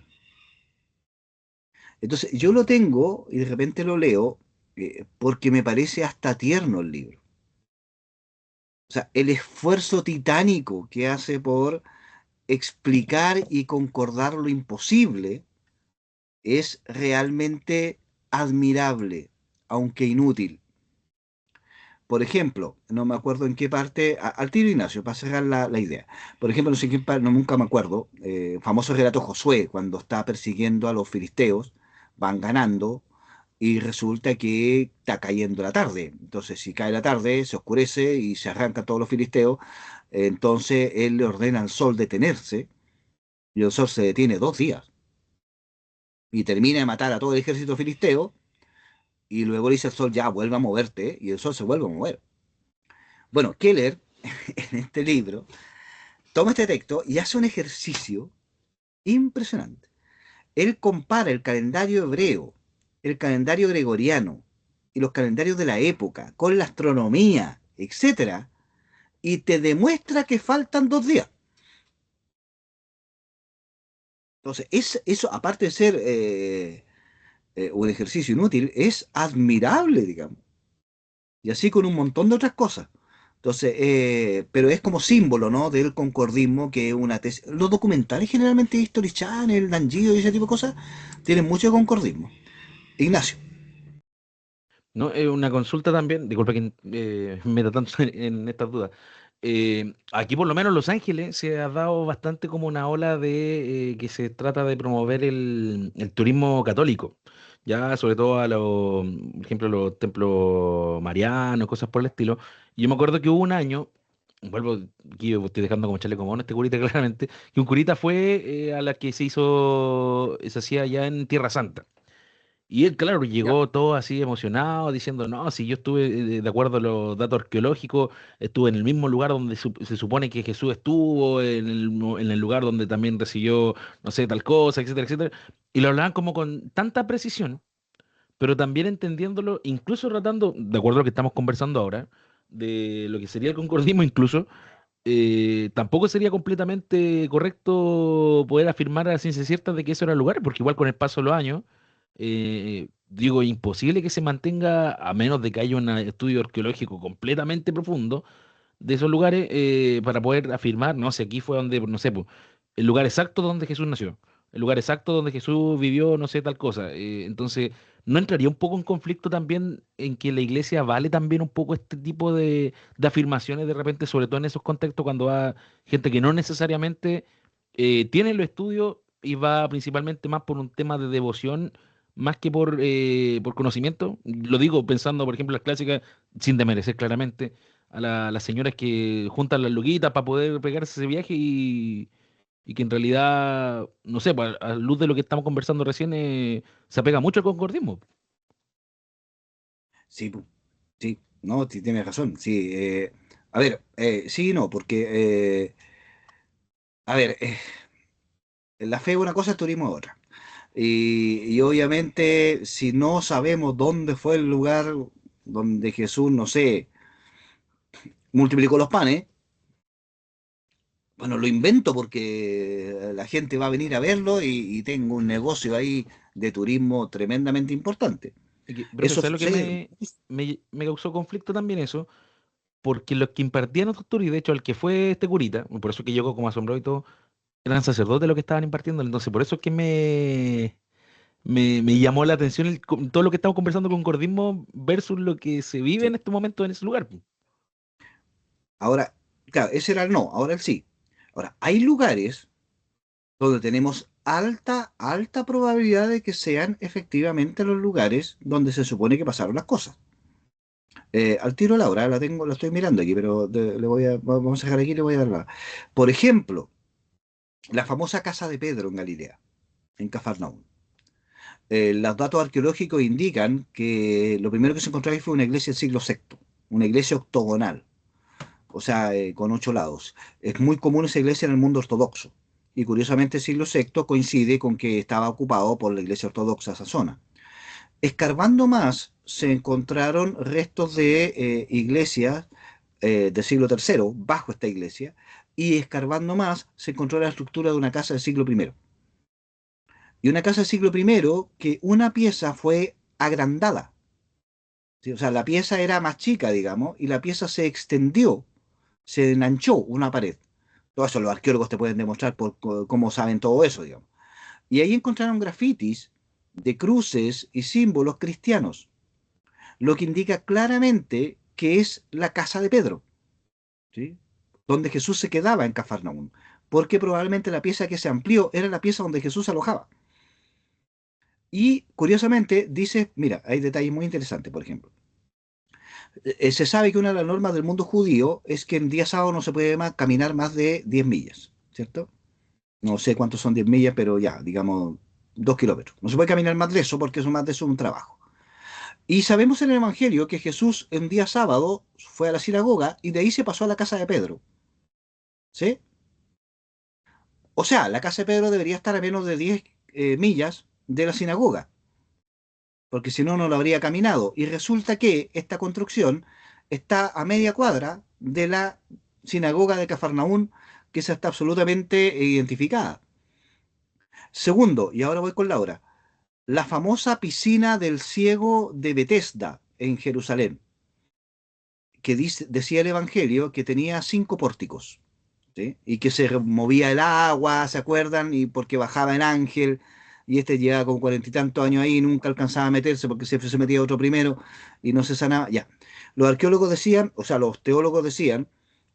[SPEAKER 1] Entonces, yo lo tengo y de repente lo leo porque me parece hasta tierno el libro. O sea, el esfuerzo titánico que hace por explicar y concordar lo imposible es realmente admirable, aunque inútil. Por ejemplo, no me acuerdo en qué parte, al tiro Ignacio, para cerrar la idea. Por ejemplo, no sé en qué parte, no, nunca me acuerdo, famoso relato Josué, cuando está persiguiendo a los filisteos, van ganando y resulta que está cayendo la tarde. Entonces, si cae la tarde, se oscurece y se arrancan todos los filisteos. Entonces, él le ordena al sol detenerse y el sol se detiene 2 días y termina de matar a todo el ejército filisteo y luego le dice al sol, ya, vuelve a moverte y el sol se vuelve a mover. Bueno, Keller, en este libro, toma este texto y hace un ejercicio impresionante. Él compara el calendario hebreo, el calendario gregoriano y los calendarios de la época con la astronomía, etcétera, y te demuestra que faltan 2 días. Entonces, eso, aparte de ser un ejercicio inútil, es admirable, digamos. Y así con un montón de otras cosas. Entonces, pero es como símbolo, ¿no? Del concordismo, que es una tesis. Los documentales generalmente History Channel, Dan Geo y ese tipo de cosas tienen mucho concordismo. Ignacio.
[SPEAKER 4] No, una consulta también, disculpa que me meta tanto en estas dudas. Aquí por lo menos en Los Ángeles se ha dado bastante como una ola de que se trata de promover el turismo católico, ya sobre todo por ejemplo, los templos marianos, cosas por el estilo. Y yo me acuerdo que hubo un año, vuelvo, aquí estoy dejando como chaleco mono este curita claramente, que un curita fue a la que se hacía allá en Tierra Santa. Y él, claro,
[SPEAKER 1] Ya.
[SPEAKER 4] llegó todo así emocionado, diciendo, no, si yo estuve, de acuerdo a los datos arqueológicos, estuve en el mismo lugar donde se supone que Jesús estuvo, en el lugar donde también recibió, no sé, tal cosa, etcétera, etcétera. Y lo hablaban como con tanta precisión, pero también entendiéndolo, incluso tratando, de acuerdo a lo que estamos conversando ahora, de lo que sería el concordismo incluso, tampoco sería completamente correcto poder afirmar a ciencia cierta de que eso era el lugar, porque igual con el paso de los años, digo, imposible que se mantenga, a menos de que haya un estudio arqueológico completamente profundo de esos lugares, para poder afirmar, no sé, aquí fue donde, no sé, pues, el lugar exacto donde Jesús nació, el lugar exacto donde Jesús vivió, no sé, tal cosa. Entonces, ¿no entraría un poco en conflicto también en que la iglesia vale también un poco este tipo de afirmaciones de repente, sobre todo en esos contextos cuando va gente que no necesariamente tiene los estudios y va principalmente más por un tema de devoción? Más que por conocimiento, lo digo pensando, por ejemplo, las clásicas, sin demerecer claramente, las señoras que juntan las luquitas para poder pegarse ese viaje y que en realidad, no sé, pues, a luz de lo que estamos conversando recién, se apega mucho al concordismo.
[SPEAKER 1] Sí, sí, no, sí, tienes razón. Sí, a ver, sí y no, porque, a ver, la fe es una cosa, el turismo es otra. Y obviamente, si no sabemos dónde fue el lugar donde Jesús, no sé, multiplicó los panes, bueno, lo invento porque la gente va a venir a verlo y tengo un negocio ahí de turismo tremendamente importante.
[SPEAKER 4] Profe,
[SPEAKER 1] Eso
[SPEAKER 4] ¿sabes lo que
[SPEAKER 1] sucede.
[SPEAKER 4] me causó conflicto también eso? Porque los que impartían estos tours, y de hecho el que fue este curita, por eso es que llegó como asombrado y todo, eran sacerdotes los que estaban impartiendo, entonces por eso es que me llamó la atención todo lo que estamos conversando con Cordismo versus lo que se vive
[SPEAKER 1] Sí.
[SPEAKER 4] en este momento en ese lugar.
[SPEAKER 1] Ahora, claro, ese era el no, ahora el sí. Ahora, hay lugares donde tenemos alta probabilidad de que sean efectivamente los lugares donde se supone que pasaron las cosas. Al tiro Laura, la estoy mirando aquí, pero vamos a dejar aquí y le voy a dar la. Por ejemplo, la famosa casa de Pedro en Galilea, en Cafarnaúm. Los datos arqueológicos indican que lo primero que se encontró ahí fue una iglesia del siglo VI, una iglesia octogonal, o sea, con 8 lados. Es muy común esa iglesia en el mundo ortodoxo. Y curiosamente el siglo VI coincide con que estaba ocupado por la iglesia ortodoxa esa zona. Escarbando más, se encontraron restos de iglesias del siglo III bajo esta iglesia, y escarbando más, se encontró la estructura de una casa del siglo I. Y una casa del siglo I que una pieza fue agrandada. ¿Sí? O sea, la pieza era más chica, digamos, y la pieza se extendió, se enanchó una pared. Todo eso los arqueólogos te pueden demostrar por cómo saben todo eso, digamos. Y ahí encontraron grafitis de cruces y símbolos cristianos, lo que indica claramente que es la casa de Pedro, ¿sí? Donde Jesús se quedaba en Cafarnaúm, porque probablemente la pieza que se amplió era la pieza donde Jesús se alojaba. Y curiosamente dice, mira, hay detalles muy interesantes, por ejemplo. Se sabe que una de las normas del mundo judío es que en día sábado no se puede caminar más de 10 millas, ¿cierto? No sé cuántos son 10 millas, pero ya, digamos, 2 kilómetros. No se puede caminar más de eso porque eso más de eso es un trabajo. Y sabemos en el Evangelio que Jesús en día sábado fue a la sinagoga y de ahí se pasó a la casa de Pedro, ¿sí? O sea, la casa de Pedro debería estar a menos de 10 millas de la sinagoga, porque si no, no lo habría caminado. Y resulta que esta construcción está a media cuadra de la sinagoga de Cafarnaún, que esa está absolutamente identificada. Segundo, y ahora voy con Laura, la famosa piscina del ciego de Betesda en Jerusalén, que decía el Evangelio que tenía 5 pórticos, ¿sí? Y que se movía el agua, ¿se acuerdan? Y porque bajaba el ángel, y este llevaba con 40 y tantos años ahí y nunca alcanzaba a meterse porque siempre se metía otro primero y no se sanaba. Ya. Los arqueólogos decían, o sea, los teólogos decían,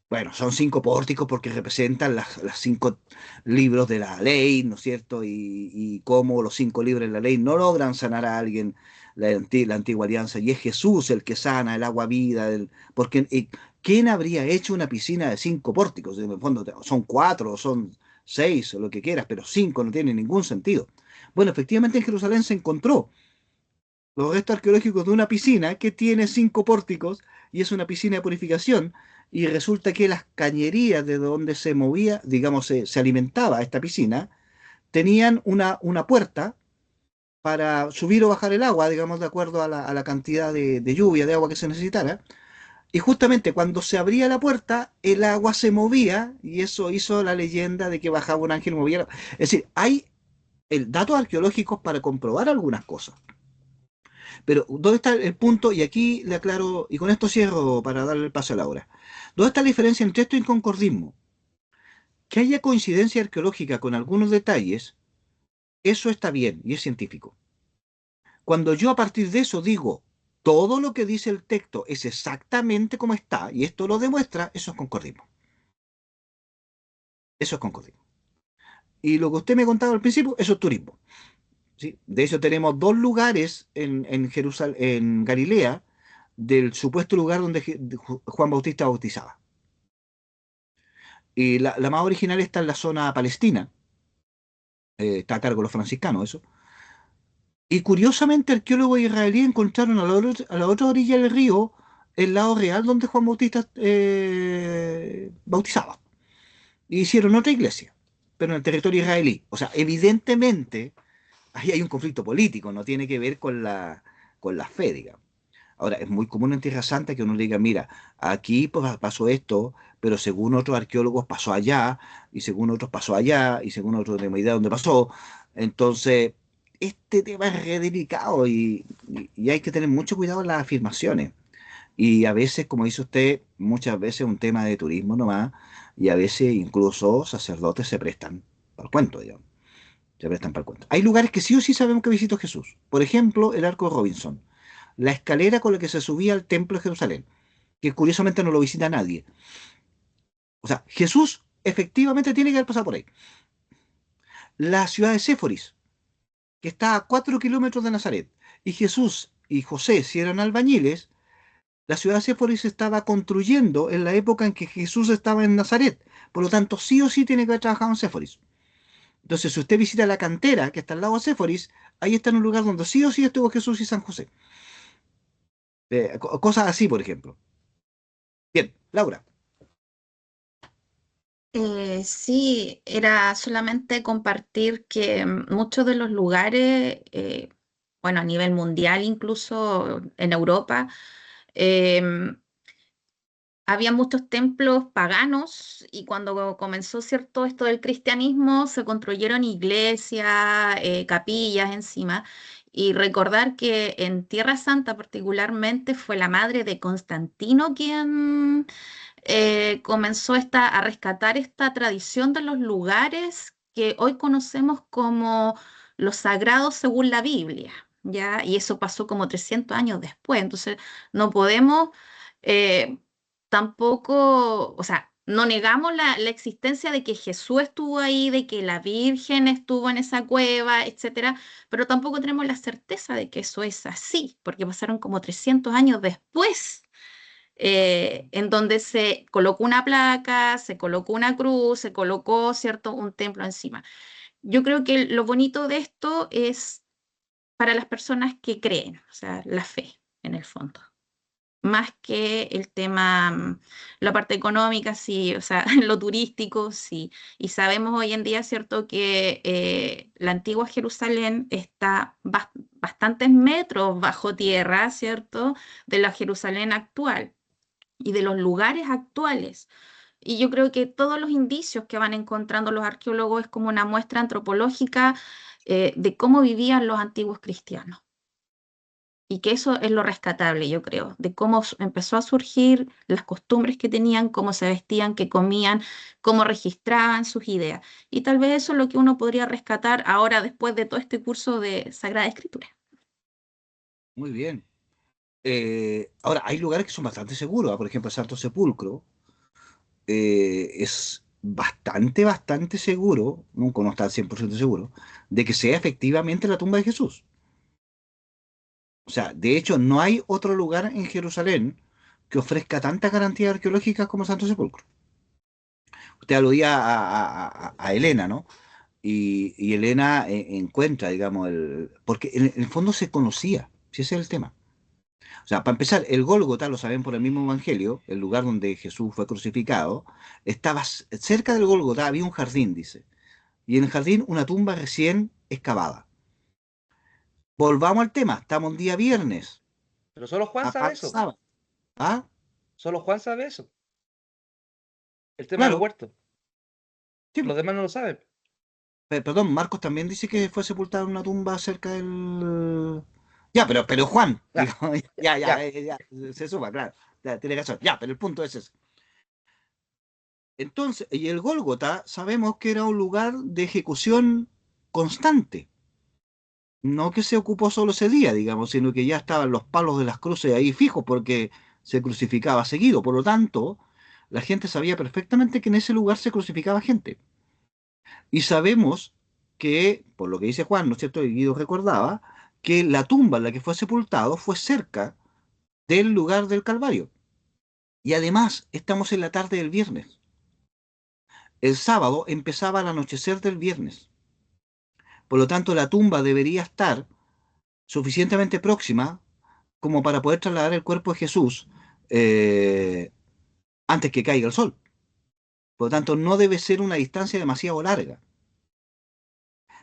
[SPEAKER 1] bueno, son 5 pórticos porque representan las 5 libros de la ley, ¿no es cierto? Y cómo los 5 libros de la ley no logran sanar a alguien la antigua alianza, y es Jesús el que sana el agua vida, porque ¿quién habría hecho una piscina de 5 pórticos? En el fondo son 4, o son 6, o lo que quieras, pero 5 no tiene ningún sentido. Bueno, efectivamente en Jerusalén se encontró los restos arqueológicos de una piscina que tiene 5 pórticos y es una piscina de purificación. Y resulta que las cañerías de donde se movía, digamos, se alimentaba esta piscina, tenían una puerta para subir o bajar el agua, digamos, de acuerdo a la cantidad de lluvia, de agua que se necesitara. Y justamente cuando se abría la puerta, el agua se movía y eso hizo la leyenda de que bajaba un ángel y movía. Es decir, hay datos arqueológicos para comprobar algunas cosas. Pero, ¿dónde está el punto? Y aquí le aclaro, y con esto cierro para darle el paso a Laura. ¿Dónde está la diferencia entre esto y concordismo? Que haya coincidencia arqueológica con algunos detalles, eso está bien y es científico. Cuando yo a partir de eso digo, todo lo que dice el texto es exactamente como está, y esto lo demuestra, eso es concordismo. Eso es concordismo. Y lo que usted me contaba al principio, eso es turismo. ¿Sí? De hecho, tenemos 2 lugares en Jerusalén, en Galilea, del supuesto lugar donde Juan Bautista bautizaba. Y la más original está en la zona palestina, está a cargo de los franciscanos, eso. Y curiosamente, arqueólogos israelíes encontraron a la otra orilla del río el lado real donde Juan Bautista bautizaba. Y hicieron otra iglesia, pero en el territorio israelí. O sea, evidentemente, ahí hay un conflicto político, no tiene que ver con la fe, digamos. Ahora, es muy común en Tierra Santa que uno le diga, mira, aquí pues, pasó esto, pero según otros arqueólogos pasó allá, y según otros pasó allá, y según otros tenemos idea de dónde pasó. Entonces, este tema es re delicado y hay que tener mucho cuidado en las afirmaciones. Y a veces, como dice usted, muchas veces es un tema de turismo nomás, y a veces incluso sacerdotes se prestan al cuento, digamos. se prestan para el cuento. Hay lugares que sí o sí sabemos que visitó Jesús. Por ejemplo, el Arco de Robinson, la escalera con la que se subía al Templo de Jerusalén, que curiosamente no lo visita nadie. O sea, Jesús efectivamente tiene que haber pasado por ahí. La ciudad de Séforis, que está a 4 kilómetros de Nazaret, y Jesús y José, si eran albañiles, la ciudad de Séforis se estaba construyendo en la época en que Jesús estaba en Nazaret. Por lo tanto, sí o sí tiene que haber trabajado en Séforis. Entonces, si usted visita la cantera que está al lado de Séforis, ahí está en un lugar donde sí o sí estuvo Jesús y San José. Cosas así, por ejemplo. Bien, Laura.
[SPEAKER 5] Sí, era solamente compartir que muchos de los lugares, bueno, a nivel mundial, incluso en Europa, em, había muchos templos paganos y cuando comenzó, cierto, esto del cristianismo, se construyeron iglesias, capillas encima. Y recordar que en Tierra Santa particularmente fue la madre de Constantino quien comenzó a rescatar esta tradición de los lugares que hoy conocemos como los sagrados según la Biblia, ¿ya? Y eso pasó como 300 años después. Entonces, no podemos eh, tampoco, o sea, no negamos la existencia de que Jesús estuvo ahí, de que la Virgen estuvo en esa cueva, etcétera, pero tampoco tenemos la certeza de que eso es así, porque pasaron como 300 años después, en donde se colocó una placa, se colocó una cruz, se colocó, cierto, un templo encima. Yo creo que lo bonito de esto es para las personas que creen, o sea, la fe, en el fondo. Más que el tema, la parte económica, sí, o sea, lo turístico, sí. Y sabemos hoy en día, ¿cierto?, que la antigua Jerusalén está bastantes metros bajo tierra, ¿cierto?, de la Jerusalén actual y de los lugares actuales. Y yo creo que todos los indicios que van encontrando los arqueólogos es como una muestra antropológica de cómo vivían los antiguos cristianos. Y que eso es lo rescatable, yo creo, de cómo empezó a surgir, las costumbres que tenían, cómo se vestían, qué comían, cómo registraban sus ideas. Y tal vez eso es lo que uno podría rescatar ahora después de todo este curso de Sagrada Escritura.
[SPEAKER 1] Muy bien. Ahora, hay lugares que son bastante seguros. Por ejemplo, el Santo Sepulcro es bastante seguro, nunca uno está al 100% seguro, de que sea efectivamente la tumba de Jesús. O sea, de hecho, no hay otro lugar en Jerusalén que ofrezca tantas garantías arqueológicas como el Santo Sepulcro. Usted aludía a Helena, ¿no? Y Helena encuentra, digamos, porque en el fondo se conocía, si ese es el tema. O sea, para empezar, el Gólgota, lo saben por el mismo Evangelio, el lugar donde Jesús fue crucificado, estaba cerca del Gólgota, había un jardín, dice. Y en el jardín una tumba recién excavada. Volvamos al tema, estamos un día viernes,
[SPEAKER 2] Pero solo Juan sabe eso.
[SPEAKER 1] sábado. ¿Ah?
[SPEAKER 2] Solo Juan sabe eso. El tema del
[SPEAKER 1] Claro,
[SPEAKER 2] huerto.
[SPEAKER 1] sí,
[SPEAKER 2] Los demás no lo saben.
[SPEAKER 1] perdón, Marcos también dice que fue sepultado en una tumba cerca del... Ya, pero Juan,
[SPEAKER 2] Ya,
[SPEAKER 1] digo,
[SPEAKER 2] ya, ya.
[SPEAKER 1] ya, se suma, claro, ya, tiene razón. Ya, pero el punto es ese. Entonces, y el Gólgota sabemos que era un lugar de ejecución constante. No que se ocupó solo ese día, digamos, sino que ya estaban los palos de las cruces ahí fijos porque se crucificaba seguido. Por lo tanto, la gente sabía perfectamente que en ese lugar se crucificaba gente. Y sabemos que, por lo que dice Juan, ¿no es cierto? Y Guido recordaba, que la tumba en la que fue sepultado fue cerca del lugar del Calvario. Y además, estamos en la tarde del viernes. El sábado empezaba al anochecer del viernes. Por lo tanto, la tumba debería estar suficientemente próxima como para poder trasladar el cuerpo de Jesús eh, antes que caiga el sol. Por lo tanto, no debe ser una distancia demasiado larga.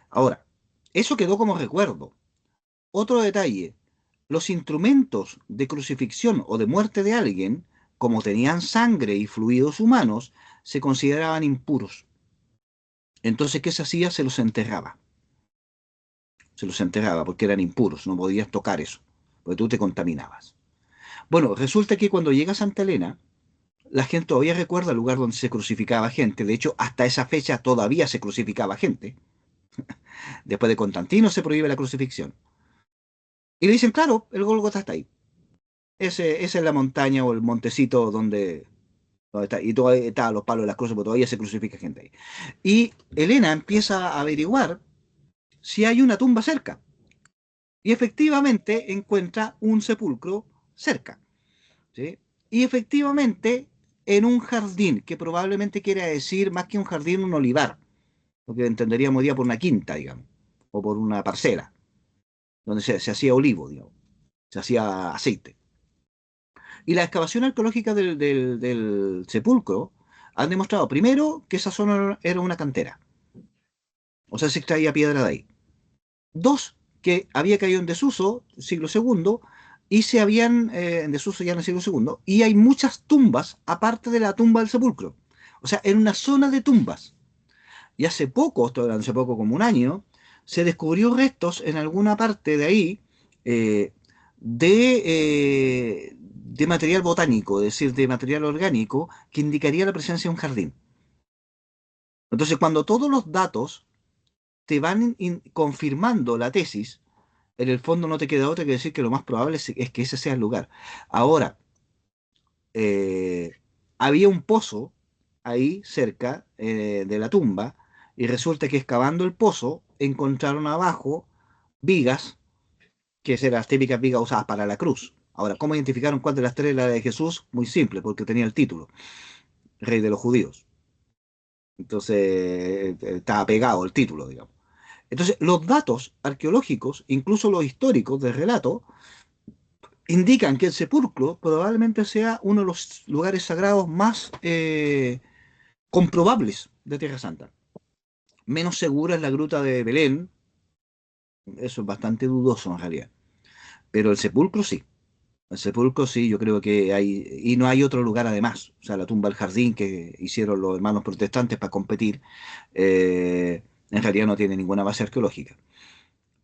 [SPEAKER 1] Ahora, eso quedó como recuerdo. Otro detalle, los instrumentos de crucifixión o de muerte de alguien, como tenían sangre y fluidos humanos, se consideraban impuros. Entonces, ¿qué se hacía? Se los enterraba. Se los enterraba porque eran impuros, no podías tocar eso, porque tú te contaminabas. Bueno, resulta que cuando llega a Santa Elena, la gente todavía recuerda el lugar donde se crucificaba gente. De hecho, hasta esa fecha todavía se crucificaba gente. Después de Constantino se prohíbe la crucifixión. Y le dicen, claro, el Gólgota está ahí. Esa es la montaña o el montecito donde está. Y todavía están los palos de las cruces, porque todavía se crucifica gente ahí. Y Helena empieza a averiguar si hay una tumba cerca. Y efectivamente encuentra un sepulcro cerca. ¿Sí? Y efectivamente en un jardín, que probablemente quiera decir más que un jardín, un olivar, lo que entenderíamos hoy día por una quinta, digamos, o por una parcela, donde se hacía olivo, digamos, se hacía aceite. Y la excavación arqueológica del sepulcro han demostrado, primero, que esa zona era una cantera, o sea, se extraía piedra de ahí. Dos, que había caído en desuso, siglo segundo, y se habían en desuso ya en el siglo segundo, y hay muchas tumbas aparte de la tumba del sepulcro. O sea, en una zona de tumbas. Y hace poco, esto era hace poco como un año, se descubrió restos en alguna parte de ahí eh, de material botánico, es decir, de material orgánico, que indicaría la presencia de un jardín. Entonces, cuando todos los datos te van confirmando la tesis, en el fondo no te queda otra que decir que lo más probable es que ese sea el lugar. Ahora, eh, había un pozo ahí cerca de la tumba y resulta que excavando el pozo encontraron abajo vigas, que eran las típicas vigas usadas para la cruz. Ahora, ¿cómo identificaron cuál de las tres era la de Jesús? Muy simple, porque tenía el título, Rey de los Judíos. Entonces, estaba pegado el título, digamos. Entonces, los datos arqueológicos, incluso los históricos del relato, indican que el sepulcro probablemente sea uno de los lugares sagrados más comprobables de Tierra Santa. Menos segura es la gruta de Belén, eso es bastante dudoso en realidad, pero el sepulcro sí. El sepulcro sí, yo creo que hay, y no hay otro lugar además. O sea, la tumba del jardín que hicieron los hermanos protestantes para competir, en realidad no tiene ninguna base arqueológica.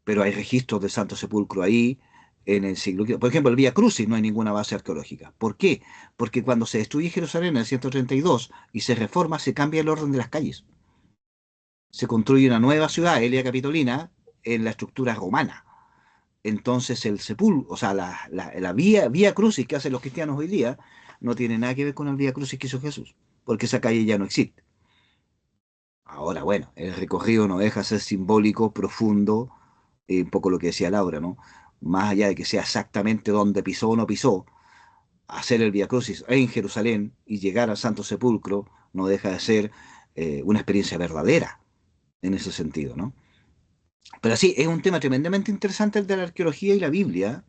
[SPEAKER 1] Pero hay registros del Santo Sepulcro ahí en el siglo V. Por ejemplo, el Vía Crucis no hay ninguna base arqueológica. ¿Por qué? Porque cuando se destruye Jerusalén en el 132 y se reforma, se cambia el orden de las calles. Se construye una nueva ciudad, Elia Capitolina, en la estructura romana. Entonces el sepulcro, o sea, la vía Crucis que hacen los cristianos hoy día, no tiene nada que ver con el Vía Crucis que hizo Jesús, porque esa calle ya no existe. Ahora, bueno, el recorrido no deja de ser simbólico, profundo, un poco lo que decía Laura, ¿no? Más allá de que sea exactamente donde pisó o no pisó, hacer el Vía Crucis en Jerusalén y llegar al Santo Sepulcro no deja de ser una experiencia verdadera en ese sentido, ¿no? Pero sí, es un tema tremendamente interesante el de la arqueología y la Biblia,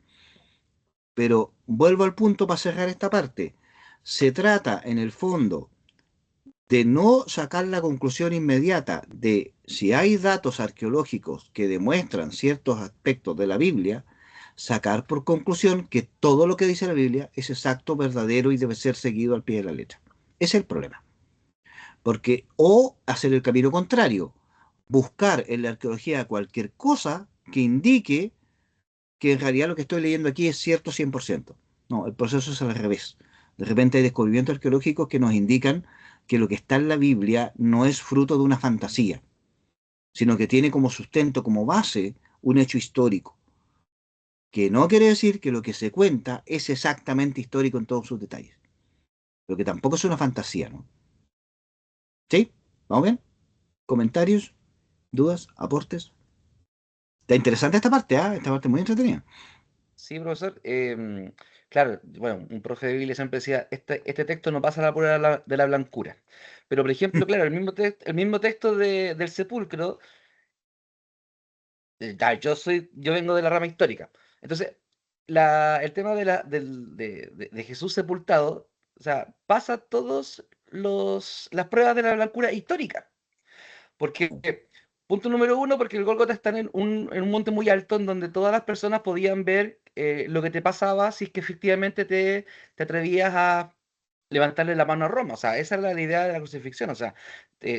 [SPEAKER 1] pero vuelvo al punto para cerrar esta parte. Se trata, en el fondo, de no sacar la conclusión inmediata de si hay datos arqueológicos que demuestran ciertos aspectos de la Biblia, sacar por conclusión que todo lo que dice la Biblia es exacto, verdadero y debe ser seguido al pie de la letra. Ese es el problema. Porque, o hacer el camino contrario, buscar en la arqueología cualquier cosa que indique que en realidad lo que estoy leyendo aquí es cierto 100%. No, el proceso es al revés. De repente hay descubrimientos arqueológicos que nos indican que lo que está en la Biblia no es fruto de una fantasía, sino que tiene como sustento, como base, un hecho histórico, que no quiere decir que lo que se cuenta es exactamente histórico en todos sus detalles, pero que tampoco es una fantasía, ¿no? ¿Sí? ¿Vamos bien? ¿Comentarios? ¿Dudas? ¿Aportes? Está interesante esta parte, ¿ah? Esta parte es muy entretenida.
[SPEAKER 2] Sí, profesor. Claro, bueno, un profe de Biblia siempre decía, este texto no pasa la prueba de la blancura. Pero, por ejemplo, claro, el mismo texto del sepulcro, yo vengo de la rama histórica. Entonces, el tema de Jesús sepultado, o sea, pasa todos las pruebas de la blancura histórica. Porque, punto número uno, porque el Gólgota está en un monte muy alto en donde todas las personas podían ver lo que te pasaba si es que efectivamente te atrevías a levantarle la mano a Roma. O sea, esa era la idea de la crucifixión. O sea,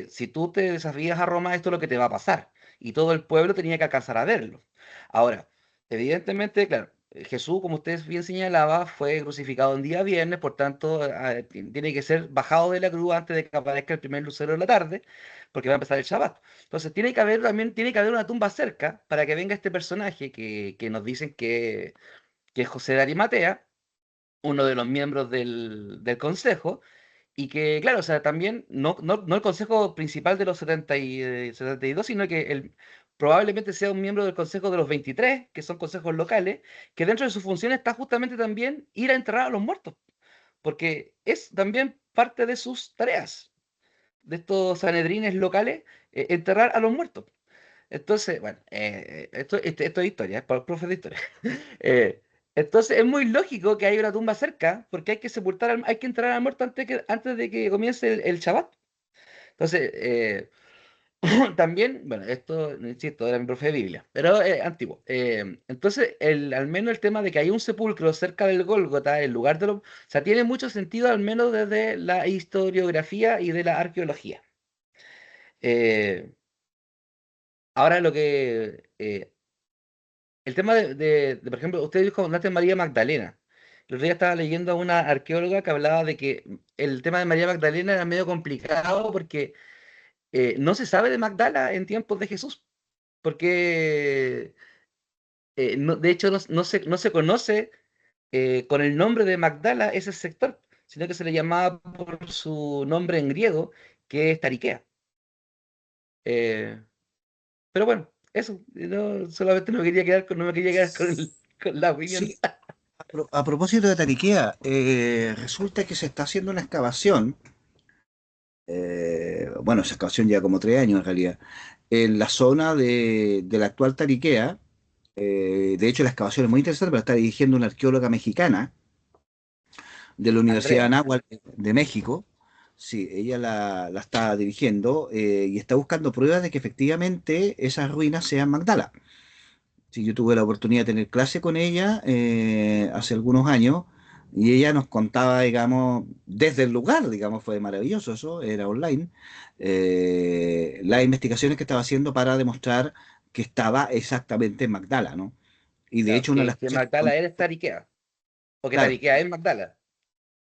[SPEAKER 2] si tú te desafías a Roma, esto es lo que te va a pasar. Y todo el pueblo tenía que alcanzar a verlo. Ahora, evidentemente, claro, Jesús, como usted bien señalaba, fue crucificado en día viernes, por tanto, tiene que ser bajado de la cruz antes de que aparezca el primer lucero de la tarde, porque va a empezar el Shabbat. Entonces, tiene que haber también, tiene que haber una tumba cerca para que venga este personaje que nos dicen que es José de Arimatea, uno de los miembros del consejo, y que, claro, o sea, también no el consejo principal de los 72, sino que probablemente sea un miembro del consejo de los 23, que son consejos locales, que dentro de sus funciones está justamente también ir a enterrar a los muertos, porque es también parte de sus tareas, de estos sanedrines locales, enterrar a los muertos. Entonces, bueno, esto es historia, es para el profe de historia. Eh, entonces es muy lógico que haya una tumba cerca, porque hay que sepultar, hay que enterrar al muerto antes de que comience el Shabbat. Entonces, también, bueno, esto, insisto, era mi profe de Biblia, pero antiguo. Entonces, al menos el tema de que hay un sepulcro cerca del Gólgota, el lugar de los... O sea, tiene mucho sentido, al menos desde la historiografía y de la arqueología. Eh, ahora lo que... el tema por ejemplo, usted dijo hablaste de María Magdalena. El otro día estaba leyendo a una arqueóloga que hablaba de que el tema de María Magdalena era medio complicado porque no se sabe de Magdala en tiempos de Jesús, porque de hecho no se conoce con el nombre de Magdala ese sector, sino que se le llamaba por su nombre en griego, que es Tariquea. Eh, pero bueno, eso, solamente no me quería quedar con la opinión.
[SPEAKER 1] Sí, a propósito de Tariquea, resulta que se está haciendo una excavación, bueno, esa excavación lleva como 3 años en realidad, en la zona de la actual Tariquea. De hecho, la excavación es muy interesante, pero la está dirigiendo una arqueóloga mexicana de la Universidad de
[SPEAKER 2] Andrea,
[SPEAKER 1] Anáhuac de México. Sí, ella la está dirigiendo y está buscando pruebas de que efectivamente esas ruinas sean Magdala. Sí, yo tuve la oportunidad de tener clase con ella hace algunos años y ella nos contaba, digamos, desde el lugar, digamos, fue maravilloso eso, era online, las investigaciones que estaba haciendo para demostrar que estaba exactamente en Magdala, ¿no? Y de
[SPEAKER 2] claro,
[SPEAKER 1] hecho una de las
[SPEAKER 2] que
[SPEAKER 1] cosas que
[SPEAKER 2] Magdala era Tariquea, o que
[SPEAKER 1] claro,
[SPEAKER 2] Tariquea es Magdala.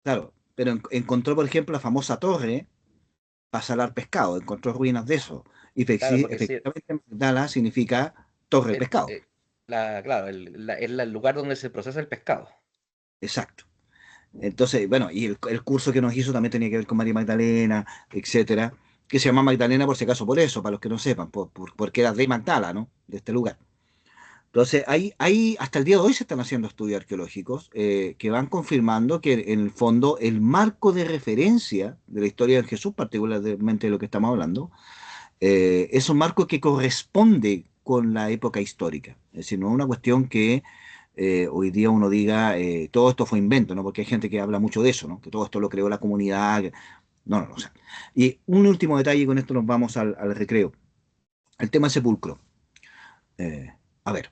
[SPEAKER 1] claro, pero encontró, por ejemplo, la famosa torre para salar pescado, encontró ruinas de eso. Y
[SPEAKER 2] Claro, porque sí,
[SPEAKER 1] efectivamente Magdala significa torre de
[SPEAKER 2] el,
[SPEAKER 1] pescado,
[SPEAKER 2] claro, es el lugar donde se procesa el pescado.
[SPEAKER 1] exacto. Entonces, bueno, y el curso que nos hizo también tenía que ver con María Magdalena, etcétera, que se llama Magdalena por si acaso por eso, para los que no sepan, porque era de Magdala, ¿no? De este lugar. Entonces, hasta el día de hoy se están haciendo estudios arqueológicos que van confirmando que en el fondo el marco de referencia de la historia de Jesús, particularmente de lo que estamos hablando, es un marco que corresponde con la época histórica. Es decir, no es una cuestión que hoy día uno diga todo esto fue invento, ¿no? Porque hay gente que habla mucho de eso, ¿no? Que todo esto lo creó la comunidad. No, no, no. O sea. Y un último detalle, y con esto nos vamos al recreo. El tema del sepulcro. Eh, a ver,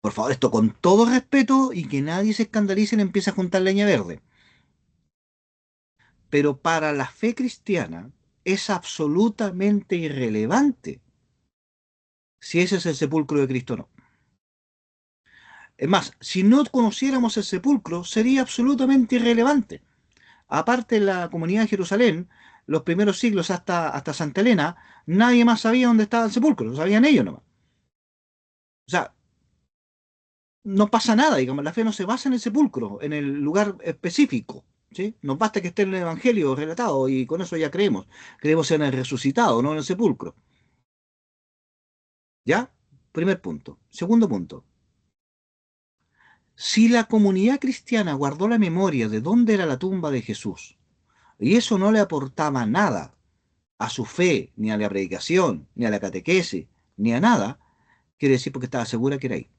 [SPEAKER 1] por favor, esto con todo respeto y que nadie se escandalice y le empiece a juntar leña verde. Pero para la fe cristiana es absolutamente irrelevante si ese es el sepulcro de Cristo o no. Es más, si no conociéramos el sepulcro, sería absolutamente irrelevante. Aparte en la comunidad de Jerusalén, los primeros siglos hasta Santa Elena, nadie más sabía dónde estaba el sepulcro, lo sabían ellos nomás. O sea, no pasa nada, digamos, la fe no se basa en el sepulcro, en el lugar específico, ¿sí? Nos basta que esté en el Evangelio relatado y con eso ya creemos. Creemos en el resucitado, no en el sepulcro. ¿Ya? Primer punto. Segundo punto. Si la comunidad cristiana guardó la memoria de dónde era la tumba de Jesús, y eso no le aportaba nada a su fe, ni a la predicación, ni a la catequesis, ni a nada, quiere decir porque estaba segura que era ahí.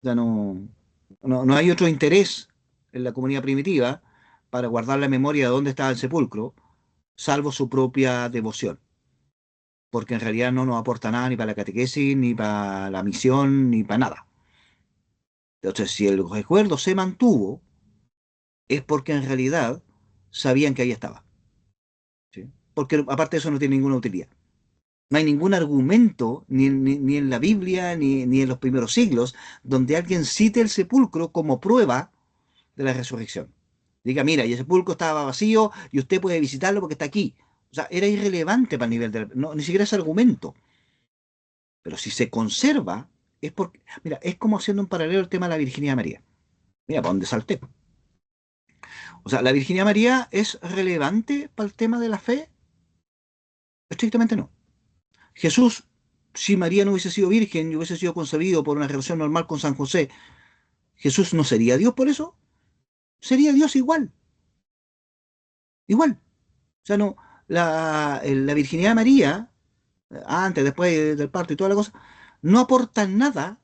[SPEAKER 1] O sea, no hay otro interés en la comunidad primitiva para guardar la memoria de dónde estaba el sepulcro, salvo su propia devoción, porque en realidad no nos aporta nada ni para la catequesis, ni para la misión, ni para nada. Entonces, si el recuerdo se mantuvo, es porque en realidad sabían que ahí estaba, ¿sí? Porque aparte de eso no tiene ninguna utilidad. No hay ningún argumento, ni en la Biblia, ni en los primeros siglos, donde alguien cite el sepulcro como prueba de la resurrección. Diga, mira, y el sepulcro estaba vacío y usted puede visitarlo porque está aquí. O sea, era irrelevante para el nivel de no, ni siquiera ese argumento. Pero si se conserva, es porque, mira, es como haciendo un paralelo el tema de la Virginidad de María. Mira, ¿para dónde salté? O sea, ¿la Virginidad de María es relevante para el tema de la fe? Estrictamente no. Jesús, si María no hubiese sido virgen y hubiese sido concebido por una relación normal con San José, ¿Jesús no sería Dios por eso? Sería Dios igual, igual. O sea, no, la virginidad de María, antes, después del parto y toda la cosa, no aporta nada,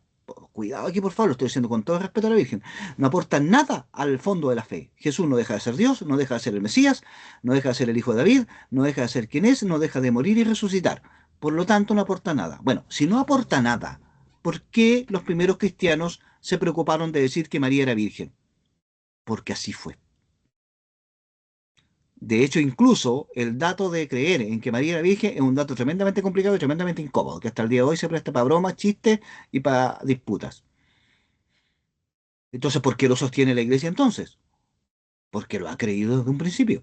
[SPEAKER 1] cuidado aquí por favor, lo estoy diciendo con todo respeto a la Virgen, no aporta nada al fondo de la fe. Jesús no deja de ser Dios, no deja de ser el Mesías, no deja de ser el Hijo de David, no deja de ser quien es, no deja de morir y resucitar. Por lo tanto, no aporta nada. Bueno, si no aporta nada, ¿por qué los primeros cristianos se preocuparon de decir que María era virgen? Porque así fue. De hecho, incluso el dato de creer en que María era virgen es un dato tremendamente complicado y tremendamente incómodo, que hasta el día de hoy se presta para bromas, chistes y para disputas. Entonces, ¿por qué lo sostiene la iglesia entonces? Porque lo ha creído desde un principio.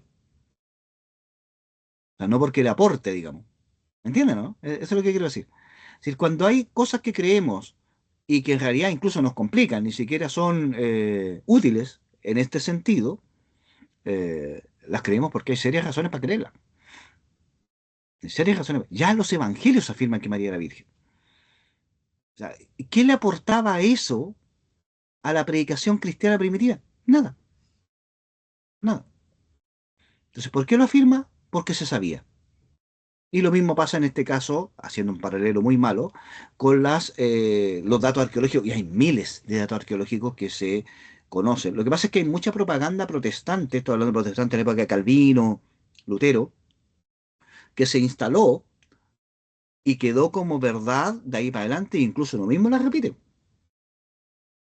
[SPEAKER 1] O sea, no porque le aporte, digamos. ¿Entienden, no? Eso es lo que quiero decir. Es decir, cuando hay cosas que creemos y que en realidad incluso nos complican, ni siquiera son útiles en este sentido, las creemos porque hay serias razones para creerlas. Serias razones. Ya los evangelios afirman que María era virgen. O sea, ¿qué le aportaba eso a la predicación cristiana primitiva? Nada, nada. Entonces, ¿por qué lo afirma? Porque se sabía. Y lo mismo pasa en este caso, haciendo un paralelo muy malo, con los datos arqueológicos, y hay miles de datos arqueológicos que se conocen. Lo que pasa es que hay mucha propaganda protestante, estoy hablando de protestantes en la época de Calvino, Lutero, que se instaló y quedó como verdad de ahí para adelante, e incluso lo mismo la repite.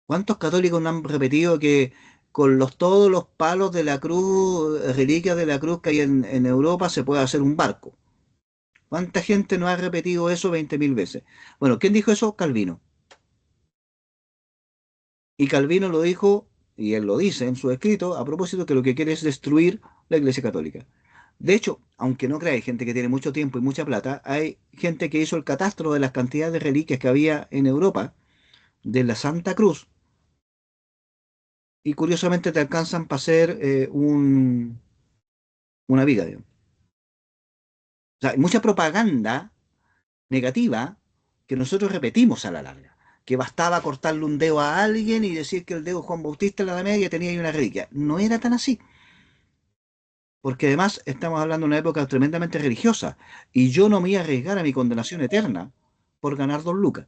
[SPEAKER 1] ¿Cuántos católicos no han repetido que con todos los palos de la cruz, reliquias de la cruz que hay en Europa, se puede hacer un barco? ¿Cuánta gente no ha repetido eso 20.000 veces? Bueno, ¿quién dijo eso? Calvino. Y Calvino lo dijo, y él lo dice en su escrito, a propósito que lo que quiere es destruir la Iglesia Católica. De hecho, aunque no crea, hay gente que tiene mucho tiempo y mucha plata, hay gente que hizo el catastro de las cantidades de reliquias que había en Europa de la Santa Cruz, y curiosamente te alcanzan para hacer una viga, digamos. O sea, hay mucha propaganda negativa que nosotros repetimos a la larga. Que bastaba cortarle un dedo a alguien y decir que el dedo de Juan Bautista en la Edad Media tenía ahí una reliquia. No era tan así, porque además estamos hablando de una época tremendamente religiosa y yo no me iba a arriesgar a mi condenación eterna por ganar 2 lucas.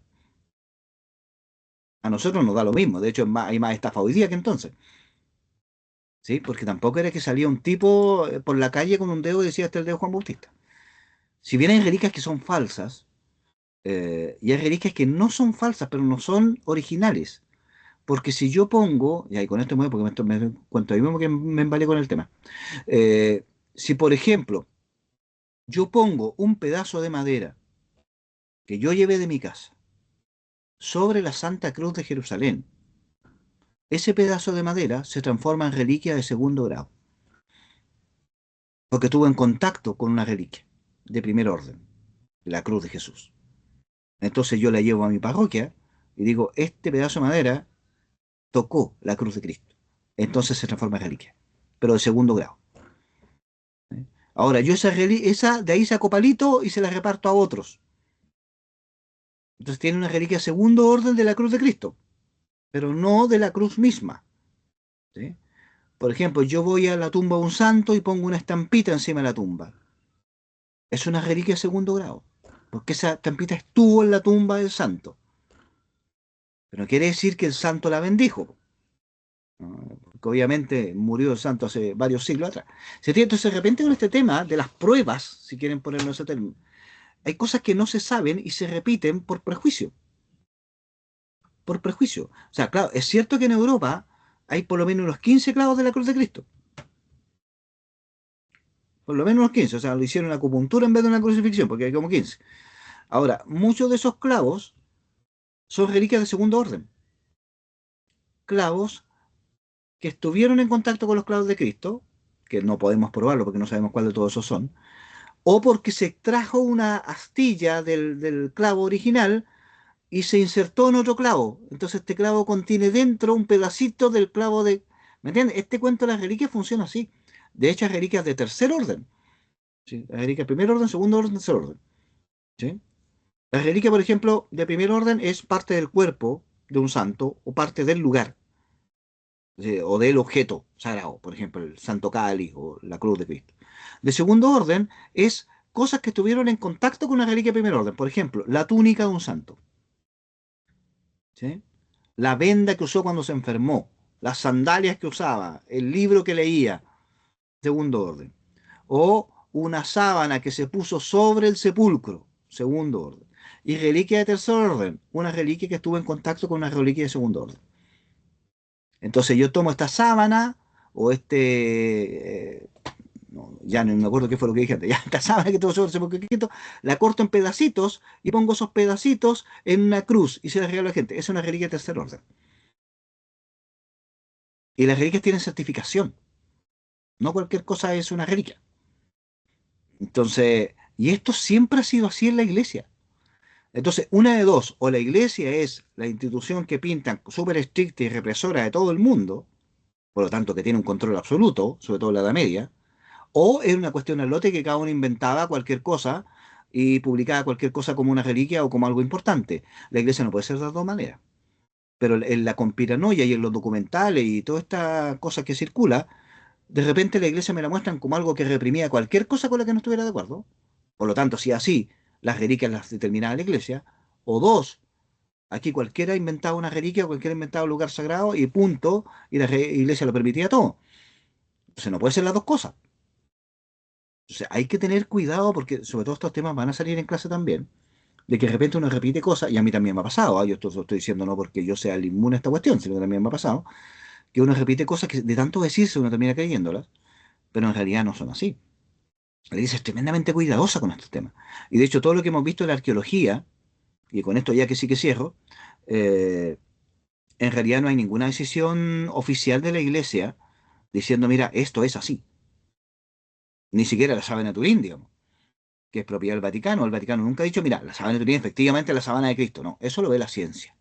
[SPEAKER 1] A nosotros nos da lo mismo, de hecho hay más estafa hoy día que entonces. ¿Sí? Porque tampoco era que salía un tipo por la calle con un dedo y decía este es el dedo de Juan Bautista. Si bien hay reliquias que son falsas, y hay reliquias que no son falsas, pero no son originales. Porque si yo pongo, y ahí con esto me voy porque me cuento ahí mismo que me embalé con el tema. Si por ejemplo yo pongo un pedazo de madera que yo llevé de mi casa sobre la Santa Cruz de Jerusalén, ese pedazo de madera se transforma en reliquia de segundo grado, porque estuvo en contacto con una reliquia de primer orden, la cruz de Jesús. Entonces yo la llevo a mi parroquia y digo, este pedazo de madera tocó la cruz de Cristo. Entonces se transforma en reliquia, pero de segundo grado. Ahora, yo esa de ahí saco palito y se la reparto a otros. Entonces tiene una reliquia de segundo orden de la cruz de Cristo, pero no de la cruz misma. ¿Sí? Por ejemplo, yo voy a la tumba de un santo y pongo una estampita encima de la tumba. Es una reliquia de segundo grado, porque esa estampita estuvo en la tumba del santo. Pero no quiere decir que el santo la bendijo, ¿no? Porque obviamente murió el santo hace varios siglos atrás. Entonces, de repente con este tema de las pruebas, si quieren ponerlo ese término, hay cosas que no se saben y se repiten por prejuicio. Por prejuicio. O sea, claro, es cierto que en Europa hay por lo menos unos 15 clavos de la cruz de Cristo. Por lo menos unos 15. O sea, lo hicieron en acupuntura en vez de una crucifixión, porque hay como 15. Ahora, muchos de esos clavos son reliquias de segundo orden. Clavos que estuvieron en contacto con los clavos de Cristo, que no podemos probarlo porque no sabemos cuál de todos esos son, o porque se extrajo una astilla del clavo original y se insertó en otro clavo. Entonces este clavo contiene dentro un pedacito del clavo de... ¿Me entiendes? Este cuento de las reliquias funciona así. De hecho, hay reliquias de tercer orden. ¿Sí? Hay reliquias de primer orden, segundo orden, tercer orden. ¿Sí? La reliquia, por ejemplo, de primer orden es parte del cuerpo de un santo o parte del lugar. ¿Sí? O del objeto sagrado, por ejemplo, el Santo Cáliz o la Cruz de Cristo. De segundo orden es cosas que estuvieron en contacto con una reliquia de primer orden. Por ejemplo, la túnica de un santo. ¿Sí? La venda que usó cuando se enfermó, las sandalias que usaba, el libro que leía, segundo orden. O una sábana que se puso sobre el sepulcro, segundo orden. Y reliquia de tercer orden, una reliquia que estuvo en contacto con una reliquia de segundo orden. Entonces yo tomo esta sábana o no, ya no me acuerdo qué fue lo que dije antes, ya esta sábana que tuvo sobre ese poquito, la corto en pedacitos y pongo esos pedacitos en una cruz y se la regalo a la gente. Es una reliquia de tercer orden. Y las reliquias tienen certificación. No cualquier cosa es una reliquia. Entonces, y esto siempre ha sido así en la iglesia. Entonces, una de dos, o la iglesia es la institución que pintan súper estricta y represora de todo el mundo, por lo tanto que tiene un control absoluto, sobre todo en la Edad Media, o es una cuestión al lote que cada uno inventaba cualquier cosa y publicaba cualquier cosa como una reliquia o como algo importante. La iglesia no puede ser de las dos maneras. Pero en la conspiranoia y en los documentales y toda esta cosa que circula, de repente la iglesia me la muestran como algo que reprimía cualquier cosa con la que no estuviera de acuerdo. Por lo tanto, si así las reliquias las determinaba la iglesia, o dos, aquí cualquiera inventaba una reliquia o cualquiera inventaba un lugar sagrado y punto, y la iglesia lo permitía todo. Entonces no puede ser las dos cosas. Entonces hay que tener cuidado porque sobre todo estos temas van a salir en clase también, de que de repente uno repite cosas, y a mí también me ha pasado, ¿ah? Yo esto lo estoy diciendo no porque yo sea el inmune a esta cuestión, sino que también me ha pasado, que uno repite cosas que de tanto decirse uno termina creyéndolas, pero en realidad no son así. La iglesia es tremendamente cuidadosa con estos temas. Y de hecho todo lo que hemos visto en la arqueología, y con esto ya que sí que cierro, eh, en realidad no hay ninguna decisión oficial de la iglesia diciendo, mira, esto es así. Ni siquiera la sábana de Turín, digamos, que es propiedad del Vaticano. El Vaticano nunca ha dicho, mira, la sábana de Turín efectivamente es la sábana de Cristo. No, eso lo ve la ciencia.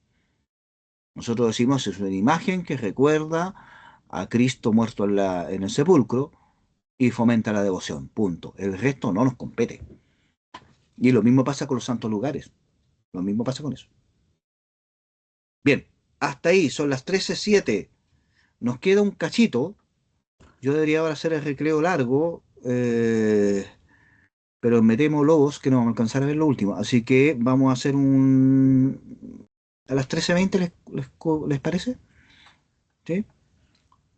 [SPEAKER 1] Nosotros decimos es una imagen que recuerda a Cristo muerto en el sepulcro y fomenta la devoción. Punto. El resto no nos compete. Y lo mismo pasa con los santos lugares. Lo mismo pasa con eso. Bien, hasta ahí son las 13:07. Nos queda un cachito. Yo debería ahora hacer el recreo largo, pero me temo, lobos, que no vamos a alcanzar a ver lo último. Así que vamos a hacer un... A las 13:20, ¿les parece? ¿Sí?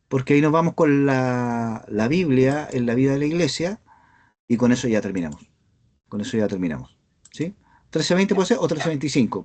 [SPEAKER 1] Porque ahí nos vamos con la Biblia en la vida de la iglesia y con eso ya terminamos. Con eso ya terminamos. ¿Sí? 13:20 puede ser o 13:25.